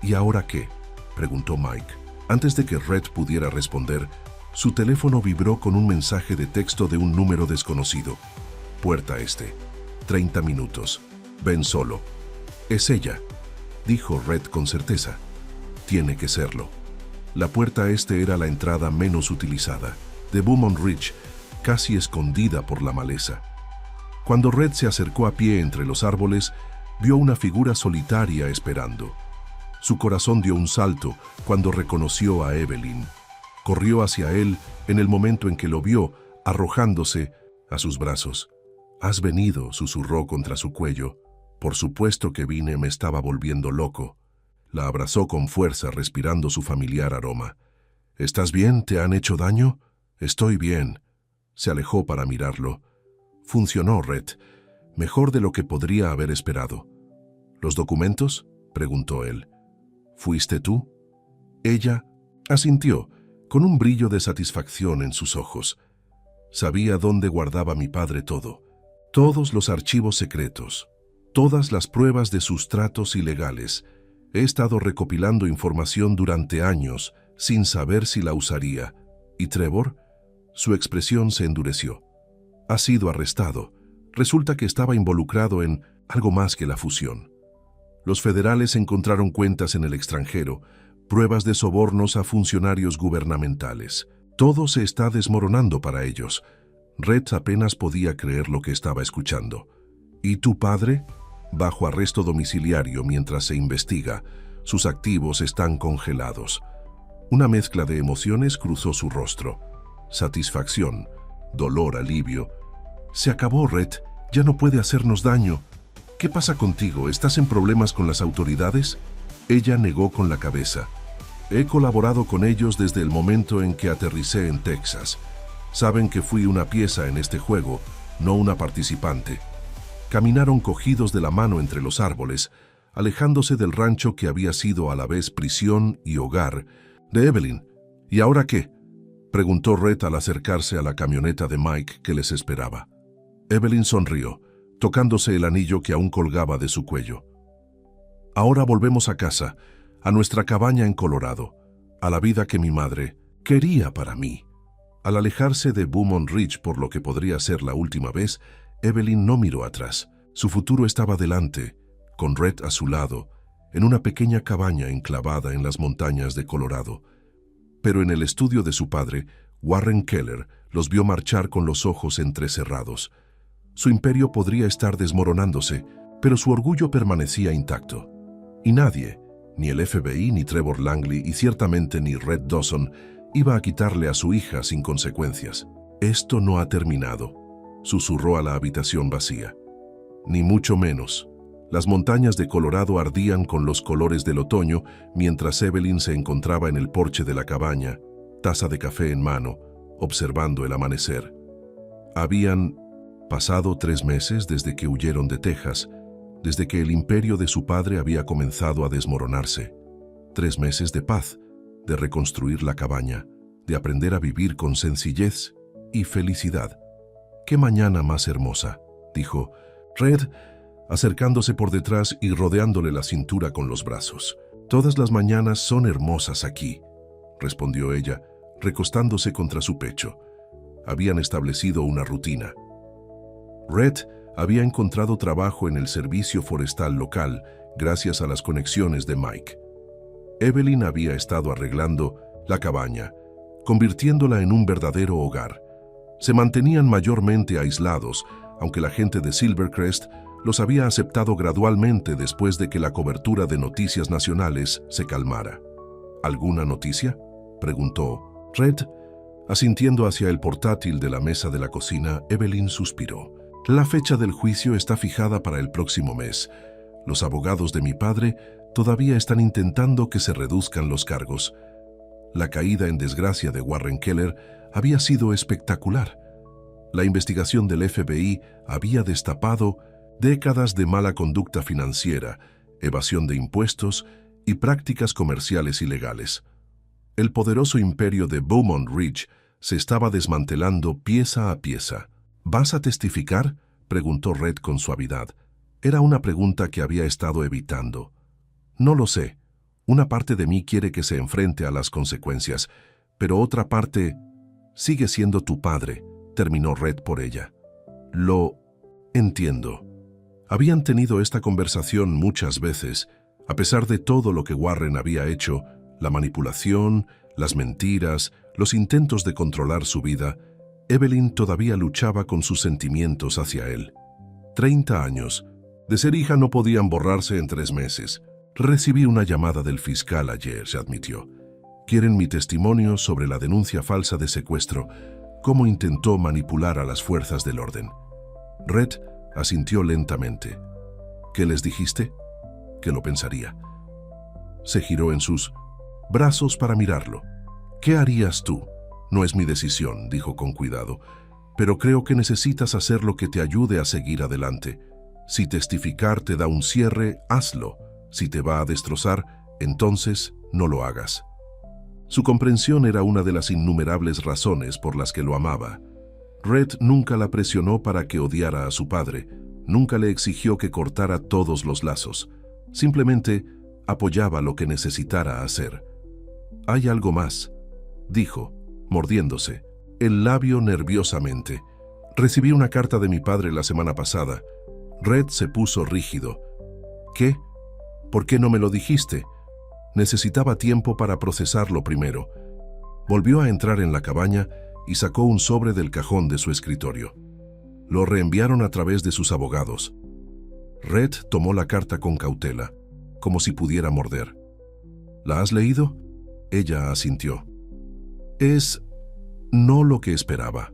¿Y ahora qué?, preguntó Mike. Antes de que Red pudiera responder, su teléfono vibró con un mensaje de texto de un número desconocido. «Puerta este». 30 minutos. Ven solo. Es ella, dijo Red con certeza. Tiene que serlo. La puerta este era la entrada menos utilizada, de Beaumont Ridge, casi escondida por la maleza. Cuando Red se acercó a pie entre los árboles, vio una figura solitaria esperando. Su corazón dio un salto cuando reconoció a Evelyn. Corrió hacia él en el momento en que lo vio, arrojándose a sus brazos. «Has venido», susurró contra su cuello. «Por supuesto que vine, me estaba volviendo loco». La abrazó con fuerza, respirando su familiar aroma. «¿Estás bien? ¿Te han hecho daño?» «Estoy bien». Se alejó para mirarlo. Funcionó, Red. Mejor de lo que podría haber esperado. «¿Los documentos?», preguntó él. «¿Fuiste tú?». Ella asintió, con un brillo de satisfacción en sus ojos. Sabía dónde guardaba mi padre todo. Todos los archivos secretos. Todas las pruebas de sus tratos ilegales. He estado recopilando información durante años, sin saber si la usaría. ¿Y Trevor? Su expresión se endureció. Ha sido arrestado. Resulta que estaba involucrado en algo más que la fusión. Los federales encontraron cuentas en el extranjero, pruebas de sobornos a funcionarios gubernamentales. Todo se está desmoronando para ellos. Red apenas podía creer lo que estaba escuchando. ¿Y tu padre? Bajo arresto domiciliario mientras se investiga. Sus activos están congelados. Una mezcla de emociones cruzó su rostro. Satisfacción, dolor, alivio. Se acabó, Red. Ya no puede hacernos daño. ¿Qué pasa contigo? ¿Estás en problemas con las autoridades? Ella negó con la cabeza. He colaborado con ellos desde el momento en que aterricé en Texas. Saben que fui una pieza en este juego, no una participante. Caminaron cogidos de la mano entre los árboles, alejándose del rancho que había sido a la vez prisión y hogar de Evelyn. ¿Y ahora qué?, preguntó Red al acercarse a la camioneta de Mike que les esperaba. Evelyn sonrió, tocándose el anillo que aún colgaba de su cuello. Ahora volvemos a casa, a nuestra cabaña en Colorado, a la vida que mi madre quería para mí. Al alejarse de Beaumont Ridge por lo que podría ser la última vez, Evelyn no miró atrás. Su futuro estaba delante, con Red a su lado, en una pequeña cabaña enclavada en las montañas de Colorado. Pero en el estudio de su padre, Warren Keller los vio marchar con los ojos entrecerrados. Su imperio podría estar desmoronándose, pero su orgullo permanecía intacto. Y nadie, ni el FBI, ni Trevor Langley y ciertamente ni Red Dawson, iba a quitarle a su hija sin consecuencias. «Esto no ha terminado», susurró a la habitación vacía. «Ni mucho menos». Las montañas de Colorado ardían con los colores del otoño mientras Evelyn se encontraba en el porche de la cabaña, taza de café en mano, observando el amanecer. Habían pasado 3 meses desde que huyeron de Texas, desde que el imperio de su padre había comenzado a desmoronarse. 3 meses de paz, de reconstruir la cabaña, de aprender a vivir con sencillez y felicidad. «Qué mañana más hermosa», dijo Red, acercándose por detrás y rodeándole la cintura con los brazos. «Todas las mañanas son hermosas aquí», respondió ella, recostándose contra su pecho. Habían establecido una rutina. Red había encontrado trabajo en el servicio forestal local gracias a las conexiones de Mike. Evelyn había estado arreglando la cabaña, convirtiéndola en un verdadero hogar. Se mantenían mayormente aislados, aunque la gente de Silvercrest los había aceptado gradualmente después de que la cobertura de noticias nacionales se calmara. «¿Alguna noticia?», preguntó Red. Asintiendo hacia el portátil de la mesa de la cocina, Evelyn suspiró. «La fecha del juicio está fijada para el próximo mes. Los abogados de mi padre todavía están intentando que se reduzcan los cargos. La caída en desgracia de Warren Keller había sido espectacular. La investigación del FBI había destapado décadas de mala conducta financiera, evasión de impuestos y prácticas comerciales ilegales. El poderoso imperio de Beaumont Ridge se estaba desmantelando pieza a pieza. «¿Vas a testificar?», preguntó Red con suavidad. Era una pregunta que había estado evitando. «No lo sé. Una parte de mí quiere que se enfrente a las consecuencias, pero otra parte sigue siendo tu padre», terminó Red por ella. «Lo entiendo». Habían tenido esta conversación muchas veces, a pesar de todo lo que Warren había hecho, la manipulación, las mentiras, los intentos de controlar su vida. Evelyn todavía luchaba con sus sentimientos hacia él. 30 años. De ser hija no podían borrarse en 3 meses. Recibí una llamada del fiscal ayer, se admitió. Quieren mi testimonio sobre la denuncia falsa de secuestro, cómo intentó manipular a las fuerzas del orden. Red asintió lentamente. ¿Qué les dijiste? Que lo pensaría. Se giró en sus brazos para mirarlo. ¿Qué harías tú? No es mi decisión, dijo con cuidado, pero creo que necesitas hacer lo que te ayude a seguir adelante. Si testificar te da un cierre, hazlo. Si te va a destrozar, entonces no lo hagas. Su comprensión era una de las innumerables razones por las que lo amaba. Red nunca la presionó para que odiara a su padre, nunca le exigió que cortara todos los lazos. Simplemente apoyaba lo que necesitara hacer. «Hay algo más», dijo, mordiéndose el labio nerviosamente. «Recibí una carta de mi padre la semana pasada». Red se puso rígido. «¿Qué? ¿Por qué no me lo dijiste?» Necesitaba tiempo para procesarlo primero. Volvió a entrar en la cabaña y sacó un sobre del cajón de su escritorio. Lo reenviaron a través de sus abogados. Red tomó la carta con cautela, como si pudiera morder. «¿La has leído?» Ella asintió. «Es no lo que esperaba».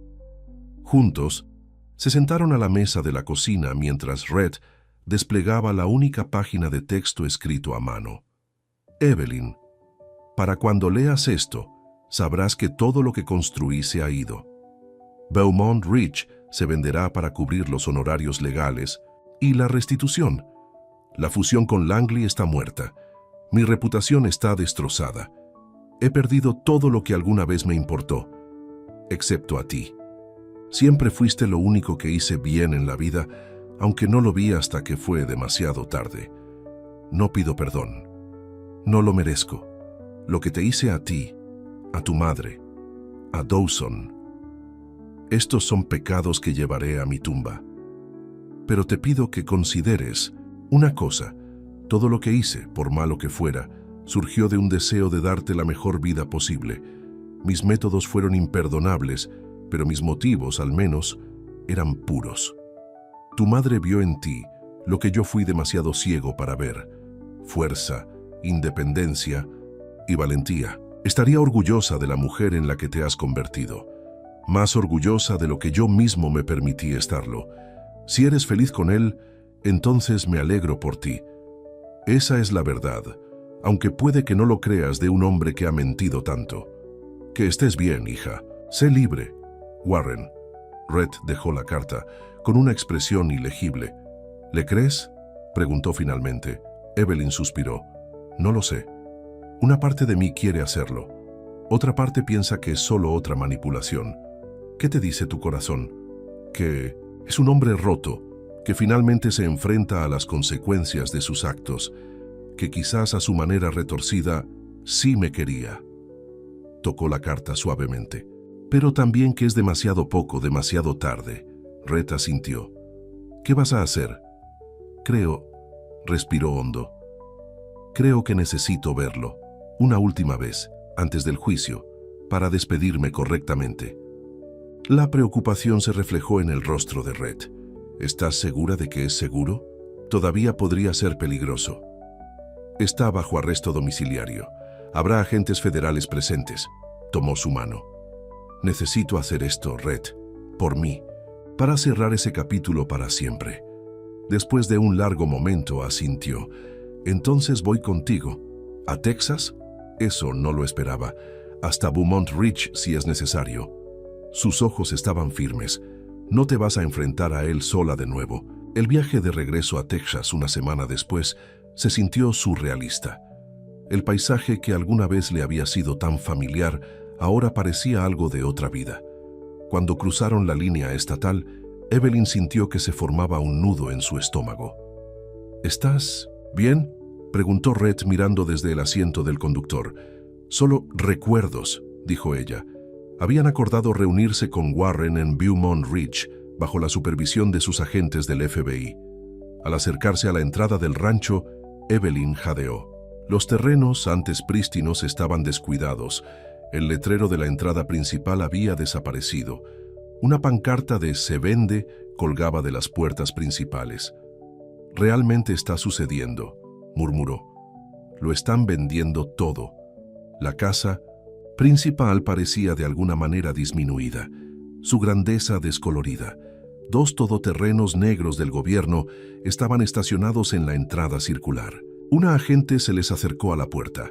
Juntos, se sentaron a la mesa de la cocina mientras Red desplegaba la única página de texto escrito a mano. «Evelyn, para cuando leas esto, sabrás que todo lo que construí se ha ido. Beaumont Ridge se venderá para cubrir los honorarios legales y la restitución. La fusión con Langley está muerta. Mi reputación está destrozada. He perdido todo lo que alguna vez me importó, excepto a ti. Siempre fuiste lo único que hice bien en la vida, aunque no lo vi hasta que fue demasiado tarde. No pido perdón. No lo merezco. Lo que te hice a ti, a tu madre, a Dawson. Estos son pecados que llevaré a mi tumba. Pero te pido que consideres una cosa. Todo lo que hice, por malo que fuera, surgió de un deseo de darte la mejor vida posible. Mis métodos fueron imperdonables, pero mis motivos, al menos, eran puros. Tu madre vio en ti lo que yo fui demasiado ciego para ver: fuerza, independencia y valentía. Estaría orgullosa de la mujer en la que te has convertido, más orgullosa de lo que yo mismo me permití estarlo. Si eres feliz con él, entonces me alegro por ti. Esa es la verdad, aunque puede que no lo creas de un hombre que ha mentido tanto. Que estés bien, hija. Sé libre. Warren». Red dejó la carta con una expresión ilegible. «¿Le crees?», preguntó finalmente. Evelyn suspiró. «No lo sé. Una parte de mí quiere hacerlo. Otra parte piensa que es solo otra manipulación. ¿Qué te dice tu corazón? Que es un hombre roto, que finalmente se enfrenta a las consecuencias de sus actos, que quizás a su manera retorcida sí me quería». Tocó la carta suavemente. «Pero también que es demasiado poco, demasiado tarde». Red asintió. «¿Qué vas a hacer?» «Creo», respiró hondo, «creo que necesito verlo, una última vez, antes del juicio, para despedirme correctamente». La preocupación se reflejó en el rostro de Red. «¿Estás segura de que es seguro? Todavía podría ser peligroso». «Está bajo arresto domiciliario. Habrá agentes federales presentes». Tomó su mano. «Necesito hacer esto, Red, por mí, para cerrar ese capítulo para siempre». Después de un largo momento asintió. «Entonces voy contigo. ¿A Texas?» Eso no lo esperaba. «Hasta Beaumont Ridge si es necesario». Sus ojos estaban firmes. «No te vas a enfrentar a él sola de nuevo». El viaje de regreso a Texas una semana después se sintió surrealista. El paisaje que alguna vez le había sido tan familiar ahora parecía algo de otra vida. Cuando cruzaron la línea estatal, Evelyn sintió que se formaba un nudo en su estómago. «¿Estás bien?», preguntó Red mirando desde el asiento del conductor. «Solo recuerdos», dijo ella. Habían acordado reunirse con Warren en Beaumont Ridge, bajo la supervisión de sus agentes del FBI. Al acercarse a la entrada del rancho, Evelyn jadeó. Los terrenos, antes prístinos, estaban descuidados. El letrero de la entrada principal había desaparecido. Una pancarta de "Se vende" colgaba de las puertas principales. «Realmente está sucediendo», murmuró. «Lo están vendiendo todo». La casa principal parecía de alguna manera disminuida, su grandeza descolorida. 2 todoterrenos negros del gobierno estaban estacionados en la entrada circular. Una agente se les acercó a la puerta.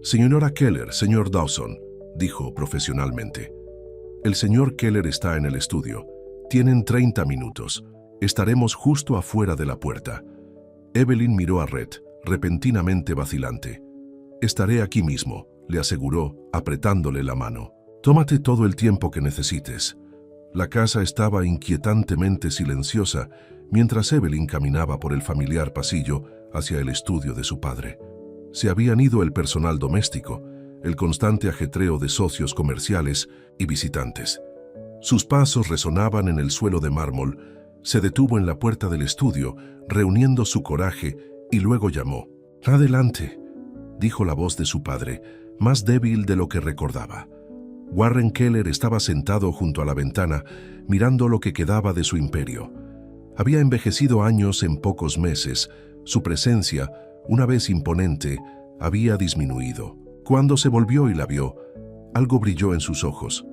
«Señora Keller, señor Dawson», dijo profesionalmente. «El señor Keller está en el estudio. Tienen 30 minutos. Estaremos justo afuera de la puerta». Evelyn miró a Rhett, repentinamente vacilante. «Estaré aquí mismo», le aseguró, apretándole la mano. «Tómate todo el tiempo que necesites». La casa estaba inquietantemente silenciosa mientras Evelyn caminaba por el familiar pasillo hacia el estudio de su padre. Se habían ido el personal doméstico, el constante ajetreo de socios comerciales y visitantes. Sus pasos resonaban en el suelo de mármol. Se detuvo en la puerta del estudio, reuniendo su coraje, y luego llamó. «Adelante», dijo la voz de su padre, más débil de lo que recordaba. Warren Keller estaba sentado junto a la ventana, mirando lo que quedaba de su imperio. Había envejecido años en pocos meses. Su presencia, una vez imponente, había disminuido. Cuando se volvió y la vio, algo brilló en sus ojos.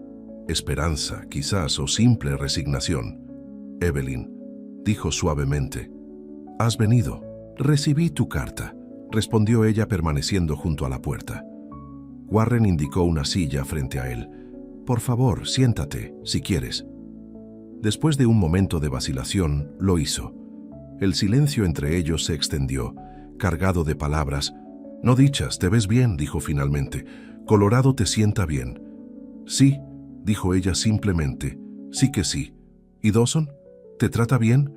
Esperanza, quizás, o simple resignación. «Evelyn», dijo suavemente, «¿has venido?» «Recibí tu carta», respondió ella permaneciendo junto a la puerta. Warren indicó una silla frente a él. «Por favor, siéntate, si quieres». Después de un momento de vacilación, lo hizo. El silencio entre ellos se extendió, cargado de palabras. «No dichas, te ves bien», dijo finalmente. «Colorado te sienta bien». «Sí», dijo ella simplemente. «Sí que sí». «¿Y Dawson? ¿Te trata bien?»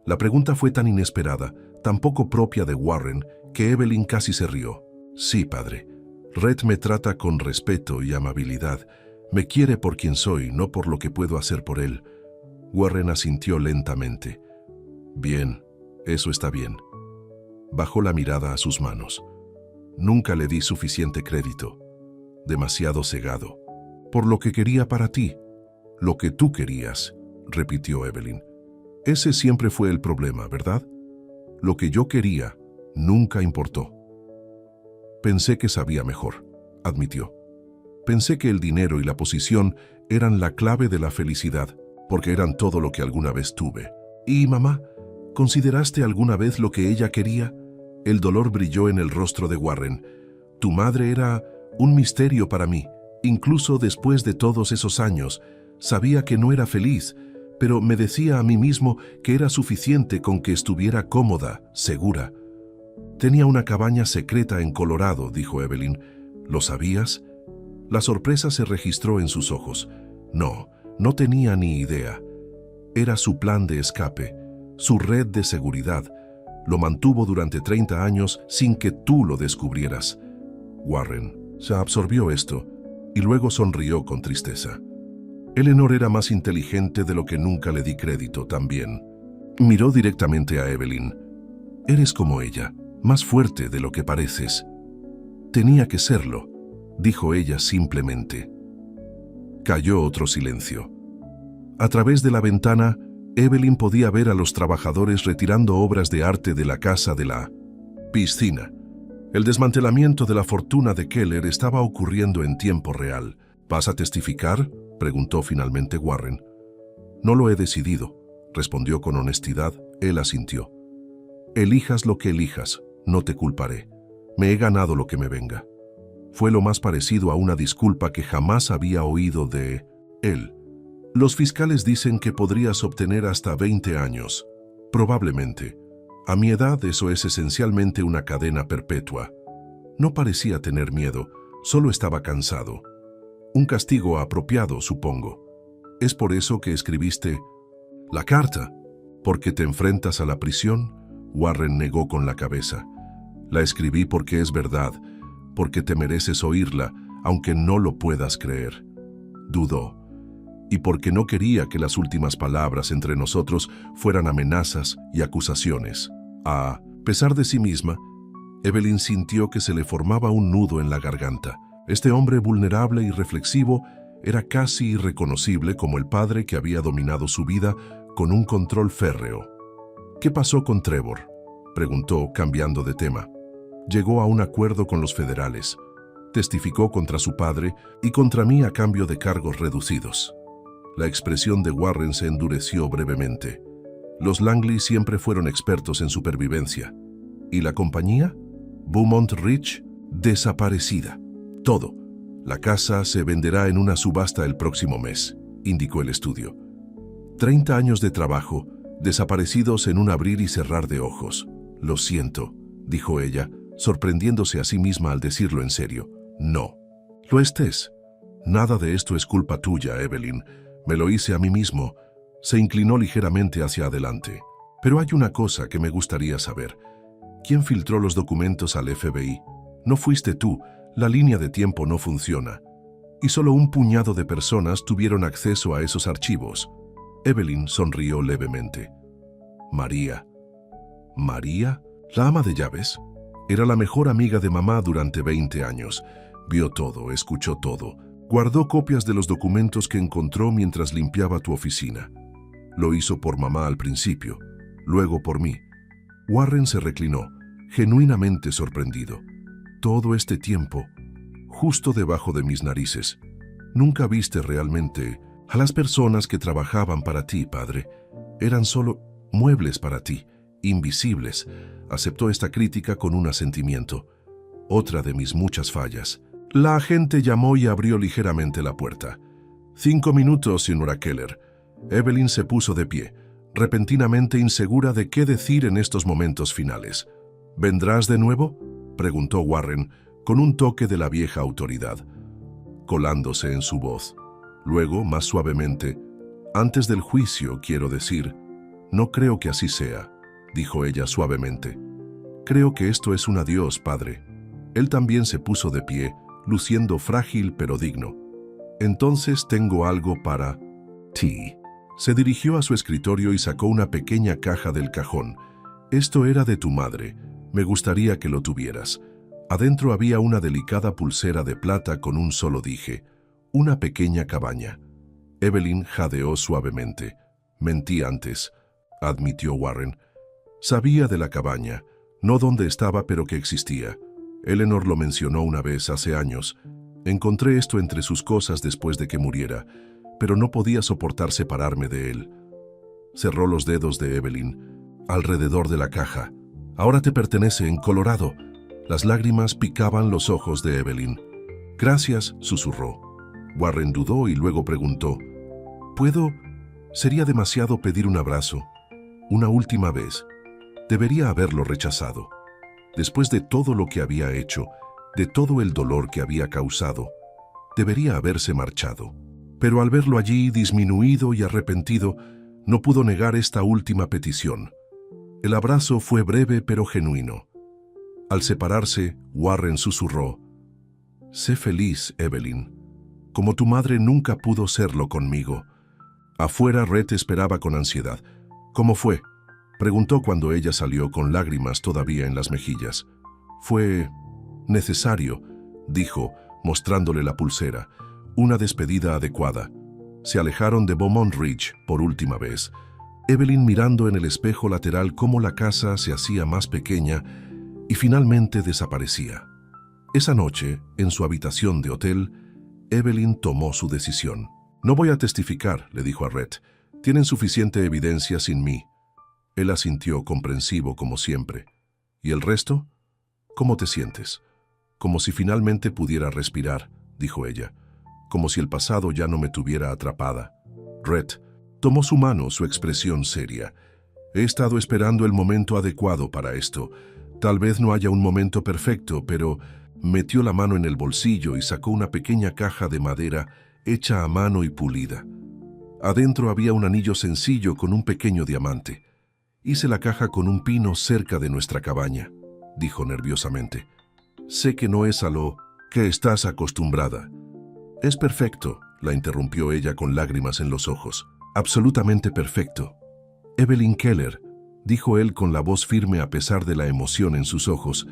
La pregunta fue tan inesperada, tan poco propia de Warren, que Evelyn casi se rió. «Sí, padre. Rhett me trata con respeto y amabilidad. Me quiere por quien soy, no por lo que puedo hacer por él». Warren asintió lentamente. «Bien, eso está bien». Bajó la mirada a sus manos. «Nunca le di suficiente crédito. Demasiado cegado. Por lo que quería para ti. Lo que tú querías», repitió Evelyn. «Ese siempre fue el problema, ¿verdad? Lo que yo quería nunca importó». «Pensé que sabía mejor», admitió. «Pensé que el dinero y la posición eran la clave de la felicidad, porque eran todo lo que alguna vez tuve». «¿Y mamá? ¿Consideraste alguna vez lo que ella quería?» El dolor brilló en el rostro de Warren. «Tu madre era un misterio para mí. Incluso después de todos esos años, sabía que no era feliz, pero me decía a mí mismo que era suficiente con que estuviera cómoda, segura». «Tenía una cabaña secreta en Colorado», dijo Evelyn. «¿Lo sabías?» La sorpresa se registró en sus ojos. No, no tenía ni idea. Era su plan de escape, su red de seguridad. Lo mantuvo durante 30 años sin que tú lo descubrieras. Warren se absorbió esto y luego sonrió con tristeza. Eleanor era más inteligente de lo que nunca le di crédito también. Miró directamente a Evelyn. «Eres como ella, más fuerte de lo que pareces». «Tenía que serlo», dijo ella simplemente. Cayó otro silencio. A través de la ventana, Evelyn podía ver a los trabajadores retirando obras de arte de la casa de la piscina. El desmantelamiento de la fortuna de Keller estaba ocurriendo en tiempo real. «¿Vas a testificar?», preguntó finalmente Warren. «No lo he decidido», respondió con honestidad. Él asintió. «Elijas lo que elijas, no te culparé. Me he ganado lo que me venga». Fue lo más parecido a una disculpa que jamás había oído de él. «Los fiscales dicen que podrías obtener hasta 20 años. Probablemente. A mi edad eso es esencialmente una cadena perpetua». No parecía tener miedo, solo estaba cansado. «Un castigo apropiado, supongo. ¿Es por eso que escribiste la carta? ¿Porque te enfrentas a la prisión?». Warren negó con la cabeza. «La escribí porque es verdad, porque te mereces oírla, aunque no lo puedas creer». Dudó. y porque no quería que las últimas palabras entre nosotros fueran amenazas y acusaciones. A pesar de sí misma, Evelyn sintió que se le formaba un nudo en la garganta. Este hombre vulnerable y reflexivo era casi irreconocible como el padre que había dominado su vida con un control férreo. ¿Qué pasó con Trevor?, preguntó, cambiando de tema. Llegó a un acuerdo con los federales. Testificó contra su padre y contra mí a cambio de cargos reducidos. La expresión de Warren se endureció brevemente. Los Langley siempre fueron expertos en supervivencia. ¿Y la compañía? Beaumont Ridge, desaparecida. Todo. La casa se venderá en una subasta el próximo mes, indicó el estudio. 30 años de trabajo, desaparecidos en un abrir y cerrar de ojos. Lo siento, dijo ella, sorprendiéndose a sí misma al decirlo en serio. No. Lo estés. Nada de esto es culpa tuya, Evelyn. Me lo hice a mí mismo. Se inclinó ligeramente hacia adelante. Pero hay una cosa que me gustaría saber. ¿Quién filtró los documentos al FBI? No fuiste tú. La línea de tiempo no funciona. Y solo un puñado de personas tuvieron acceso a esos archivos. Evelyn sonrió levemente. María. ¿María? ¿La ama de llaves? Era la mejor amiga de mamá durante 20 años. Vio todo, escuchó todo. Guardó copias de los documentos que encontró mientras limpiaba tu oficina. Lo hizo por mamá al principio, luego por mí. Warren se reclinó, genuinamente sorprendido. Todo este tiempo, justo debajo de mis narices. Nunca viste realmente a las personas que trabajaban para ti, padre. Eran solo muebles para ti, invisibles. Aceptó esta crítica con un asentimiento. Otra de mis muchas fallas. La agente llamó y abrió ligeramente la puerta. 5 minutos, señora Keller. Evelyn se puso de pie, repentinamente insegura de qué decir en estos momentos finales. ¿Vendrás de nuevo?, preguntó Warren, con un toque de la vieja autoridad, colándose en su voz. Luego, más suavemente, antes del juicio, quiero decir. No creo que así sea, dijo ella suavemente. Creo que esto es un adiós, padre. Él también se puso de pie, luciendo frágil pero digno. Entonces tengo algo para ti. Se dirigió a su escritorio y sacó una pequeña caja del cajón. Esto era de tu madre. Me gustaría que lo tuvieras. Adentro había una delicada pulsera de plata con un solo dije. Una pequeña cabaña. Evelyn jadeó suavemente. Mentí antes, admitió Warren. Sabía de la cabaña, no dónde estaba, pero que existía. Eleanor lo mencionó una vez hace años. Encontré esto entre sus cosas después de que muriera, pero no podía soportar separarme de él. Cerró los dedos de Evelyn alrededor de la caja. Ahora te pertenece, en Colorado. Las lágrimas picaban los ojos de Evelyn. Gracias, susurró. Warren dudó y luego preguntó, ¿puedo? Sería demasiado pedir un abrazo. Una última vez. Debería haberlo rechazado. Después de todo lo que había hecho, de todo el dolor que había causado, debería haberse marchado. Pero al verlo allí, disminuido y arrepentido, no pudo negar esta última petición. El abrazo fue breve pero genuino. Al separarse, Warren susurró, «Sé feliz, Evelyn, como tu madre nunca pudo serlo conmigo». Afuera, Rhett esperaba con ansiedad. «¿Cómo fue?», preguntó cuando ella salió con lágrimas todavía en las mejillas. «Fue necesario», dijo, mostrándole la pulsera. «Una despedida adecuada». Se alejaron de Beaumont Ridge por última vez. Evelyn mirando en el espejo lateral cómo la casa se hacía más pequeña y finalmente desaparecía. Esa noche, en su habitación de hotel, Evelyn tomó su decisión. «No voy a testificar», le dijo a Rhett. «Tienen suficiente evidencia sin mí». Él asintió, comprensivo como siempre. «¿Y el resto? ¿Cómo te sientes?» «Como si finalmente pudiera respirar», dijo ella. «Como si el pasado ya no me tuviera atrapada». Rhett tomó su mano, su expresión seria. «He estado esperando el momento adecuado para esto. Tal vez no haya un momento perfecto, pero...» Metió la mano en el bolsillo y sacó una pequeña caja de madera hecha a mano y pulida. Adentro había un anillo sencillo con un pequeño diamante. «Hice la caja con un pino cerca de nuestra cabaña», dijo nerviosamente. «Sé que no es a lo que estás acostumbrada». «Es perfecto», la interrumpió ella con lágrimas en los ojos. Absolutamente perfecto. Evelyn Keller, dijo él con la voz firme a pesar de la emoción en sus ojos,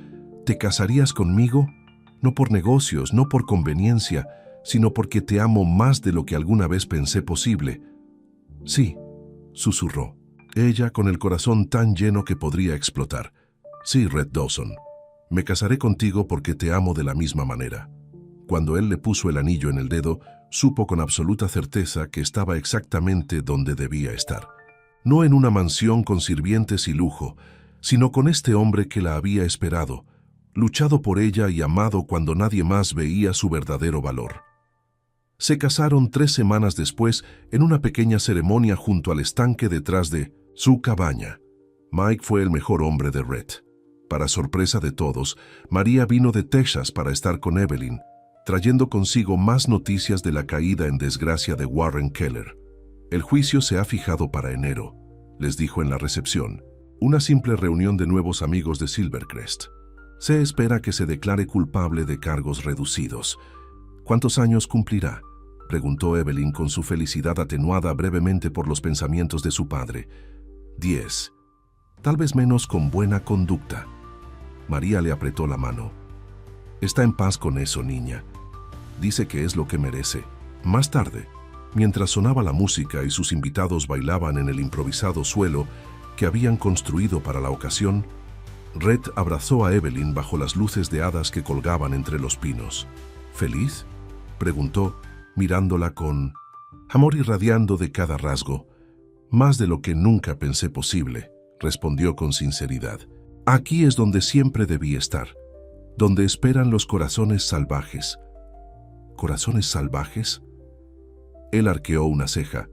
¿te casarías conmigo? No por negocios, no por conveniencia, sino porque te amo más de lo que alguna vez pensé posible. Sí, susurró, ella con el corazón tan lleno que podría explotar. Sí, Red Dawson, me casaré contigo porque te amo de la misma manera. Cuando él le puso el anillo en el dedo, supo con absoluta certeza que estaba exactamente donde debía estar. No en una mansión con sirvientes y lujo, sino con este hombre que la había esperado, luchado por ella y amado cuando nadie más veía su verdadero valor. Se casaron 3 semanas después en una pequeña ceremonia junto al estanque detrás de su cabaña. Mike fue el mejor hombre de Red. Para sorpresa de todos, María vino de Texas para estar con Evelyn, trayendo consigo más noticias de la caída en desgracia de Warren Keller. El juicio se ha fijado para enero, les dijo en la recepción, una simple reunión de nuevos amigos de Silvercrest. Se espera que se declare culpable de cargos reducidos. ¿Cuántos años cumplirá?, preguntó Evelyn con su felicidad atenuada brevemente por los pensamientos de su padre. 10. Tal vez menos con buena conducta. María le apretó la mano. Está en paz con eso, niña. Dice que es lo que merece. Más tarde, mientras sonaba la música y sus invitados bailaban en el improvisado suelo que habían construido para la ocasión, Red abrazó a Evelyn bajo las luces de hadas que colgaban entre los pinos. ¿Feliz?, preguntó, mirándola con amor irradiando de cada rasgo. Más de lo que nunca pensé posible, respondió con sinceridad. Aquí es donde siempre debí estar, donde esperan los corazones salvajes. ¿Corazones salvajes? Él arqueó una ceja.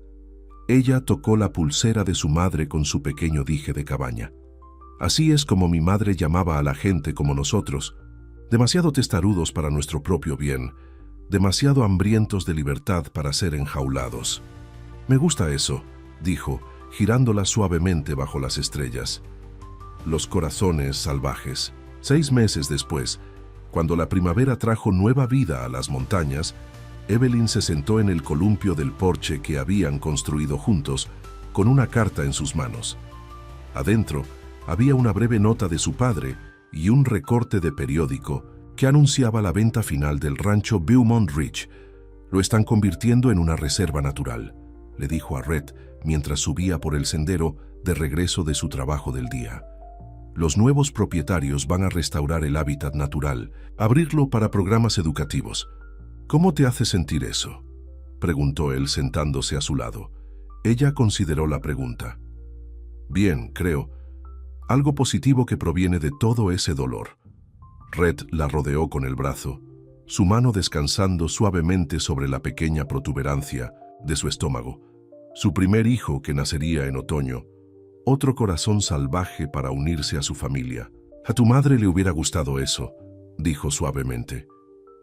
Ella tocó la pulsera de su madre con su pequeño dije de cabaña. Así es como mi madre llamaba a la gente como nosotros, demasiado testarudos para nuestro propio bien, demasiado hambrientos de libertad para ser enjaulados. Me gusta eso, dijo, girándola suavemente bajo las estrellas. Los corazones salvajes. 6 meses después, cuando la primavera trajo nueva vida a las montañas, Evelyn se sentó en el columpio del porche que habían construido juntos, con una carta en sus manos. Adentro había una breve nota de su padre y un recorte de periódico que anunciaba la venta final del rancho Beaumont Ridge. Lo están convirtiendo en una reserva natural, le dijo a Red mientras subía por el sendero de regreso de su trabajo del día. Los nuevos propietarios van a restaurar el hábitat natural, abrirlo para programas educativos. ¿Cómo te hace sentir eso?, preguntó él sentándose a su lado. Ella consideró la pregunta. Bien, creo. Algo positivo que proviene de todo ese dolor. Red la rodeó con el brazo, su mano descansando suavemente sobre la pequeña protuberancia de su estómago. Su primer hijo que nacería en otoño. Otro corazón salvaje para unirse a su familia. A tu madre le hubiera gustado eso, dijo suavemente.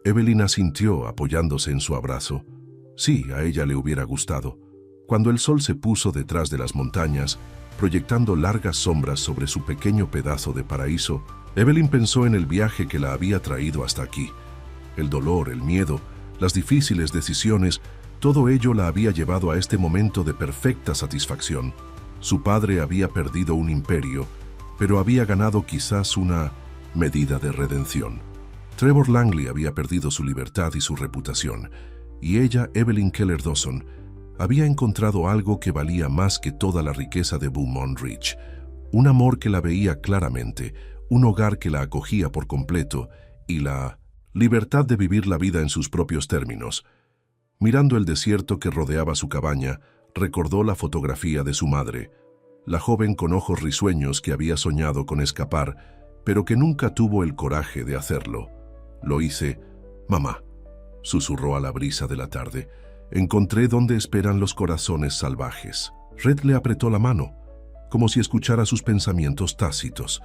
Evelyn asintió apoyándose en su abrazo. Sí, a ella le hubiera gustado. Cuando el sol se puso detrás de las montañas, proyectando largas sombras sobre su pequeño pedazo de paraíso, Evelyn pensó en el viaje que la había traído hasta aquí. El dolor, el miedo, las difíciles decisiones, todo ello la había llevado a este momento de perfecta satisfacción. Su padre había perdido un imperio, pero había ganado quizás una medida de redención. Trevor Langley había perdido su libertad y su reputación, y ella, Evelyn Keller Dawson, había encontrado algo que valía más que toda la riqueza de Beaumont Ridge. Un amor que la veía claramente, un hogar que la acogía por completo y la libertad de vivir la vida en sus propios términos. Mirando el desierto que rodeaba su cabaña, recordó la fotografía de su madre, la joven con ojos risueños que había soñado con escapar, pero que nunca tuvo el coraje de hacerlo. Lo hice, mamá, susurró a la brisa de la tarde. Encontré donde esperan los corazones salvajes. Red le apretó la mano, como si escuchara sus pensamientos tácitos.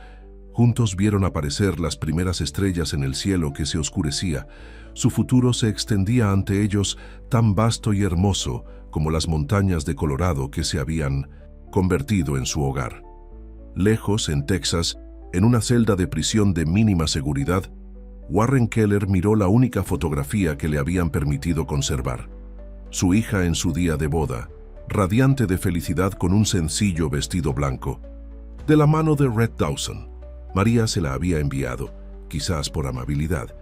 Juntos vieron aparecer las primeras estrellas en el cielo que se oscurecía. Su futuro se extendía ante ellos tan vasto y hermoso como las montañas de Colorado que se habían convertido en su hogar. Lejos, en Texas, en una celda de prisión de mínima seguridad, Warren Keller miró la única fotografía que le habían permitido conservar. su hija en su día de boda, radiante de felicidad con un sencillo vestido blanco. De la mano de Red Dawson, María se la había enviado, quizás por amabilidad,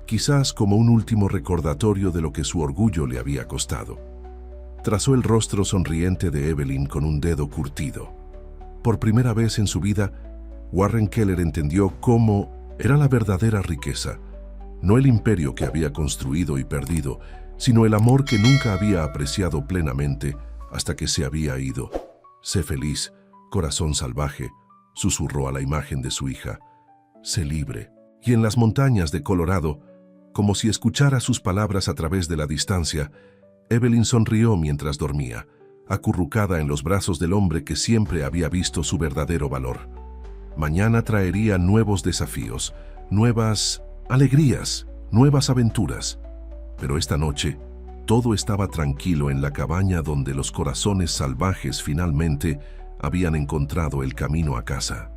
quizás como un último recordatorio de lo que su orgullo le había costado. Trazó el rostro sonriente de Evelyn con un dedo curtido. Por primera vez en su vida, Warren Keller entendió cómo era la verdadera riqueza, no el imperio que había construido y perdido, sino el amor que nunca había apreciado plenamente hasta que se había ido. «Sé feliz, corazón salvaje», susurró a la imagen de su hija. «Sé libre». Y en las montañas de Colorado, como si escuchara sus palabras a través de la distancia, Evelyn sonrió mientras dormía, acurrucada en los brazos del hombre que siempre había visto su verdadero valor. Mañana traería nuevos desafíos, nuevas alegrías, nuevas aventuras. Pero esta noche, todo estaba tranquilo en la cabaña donde los corazones salvajes finalmente habían encontrado el camino a casa.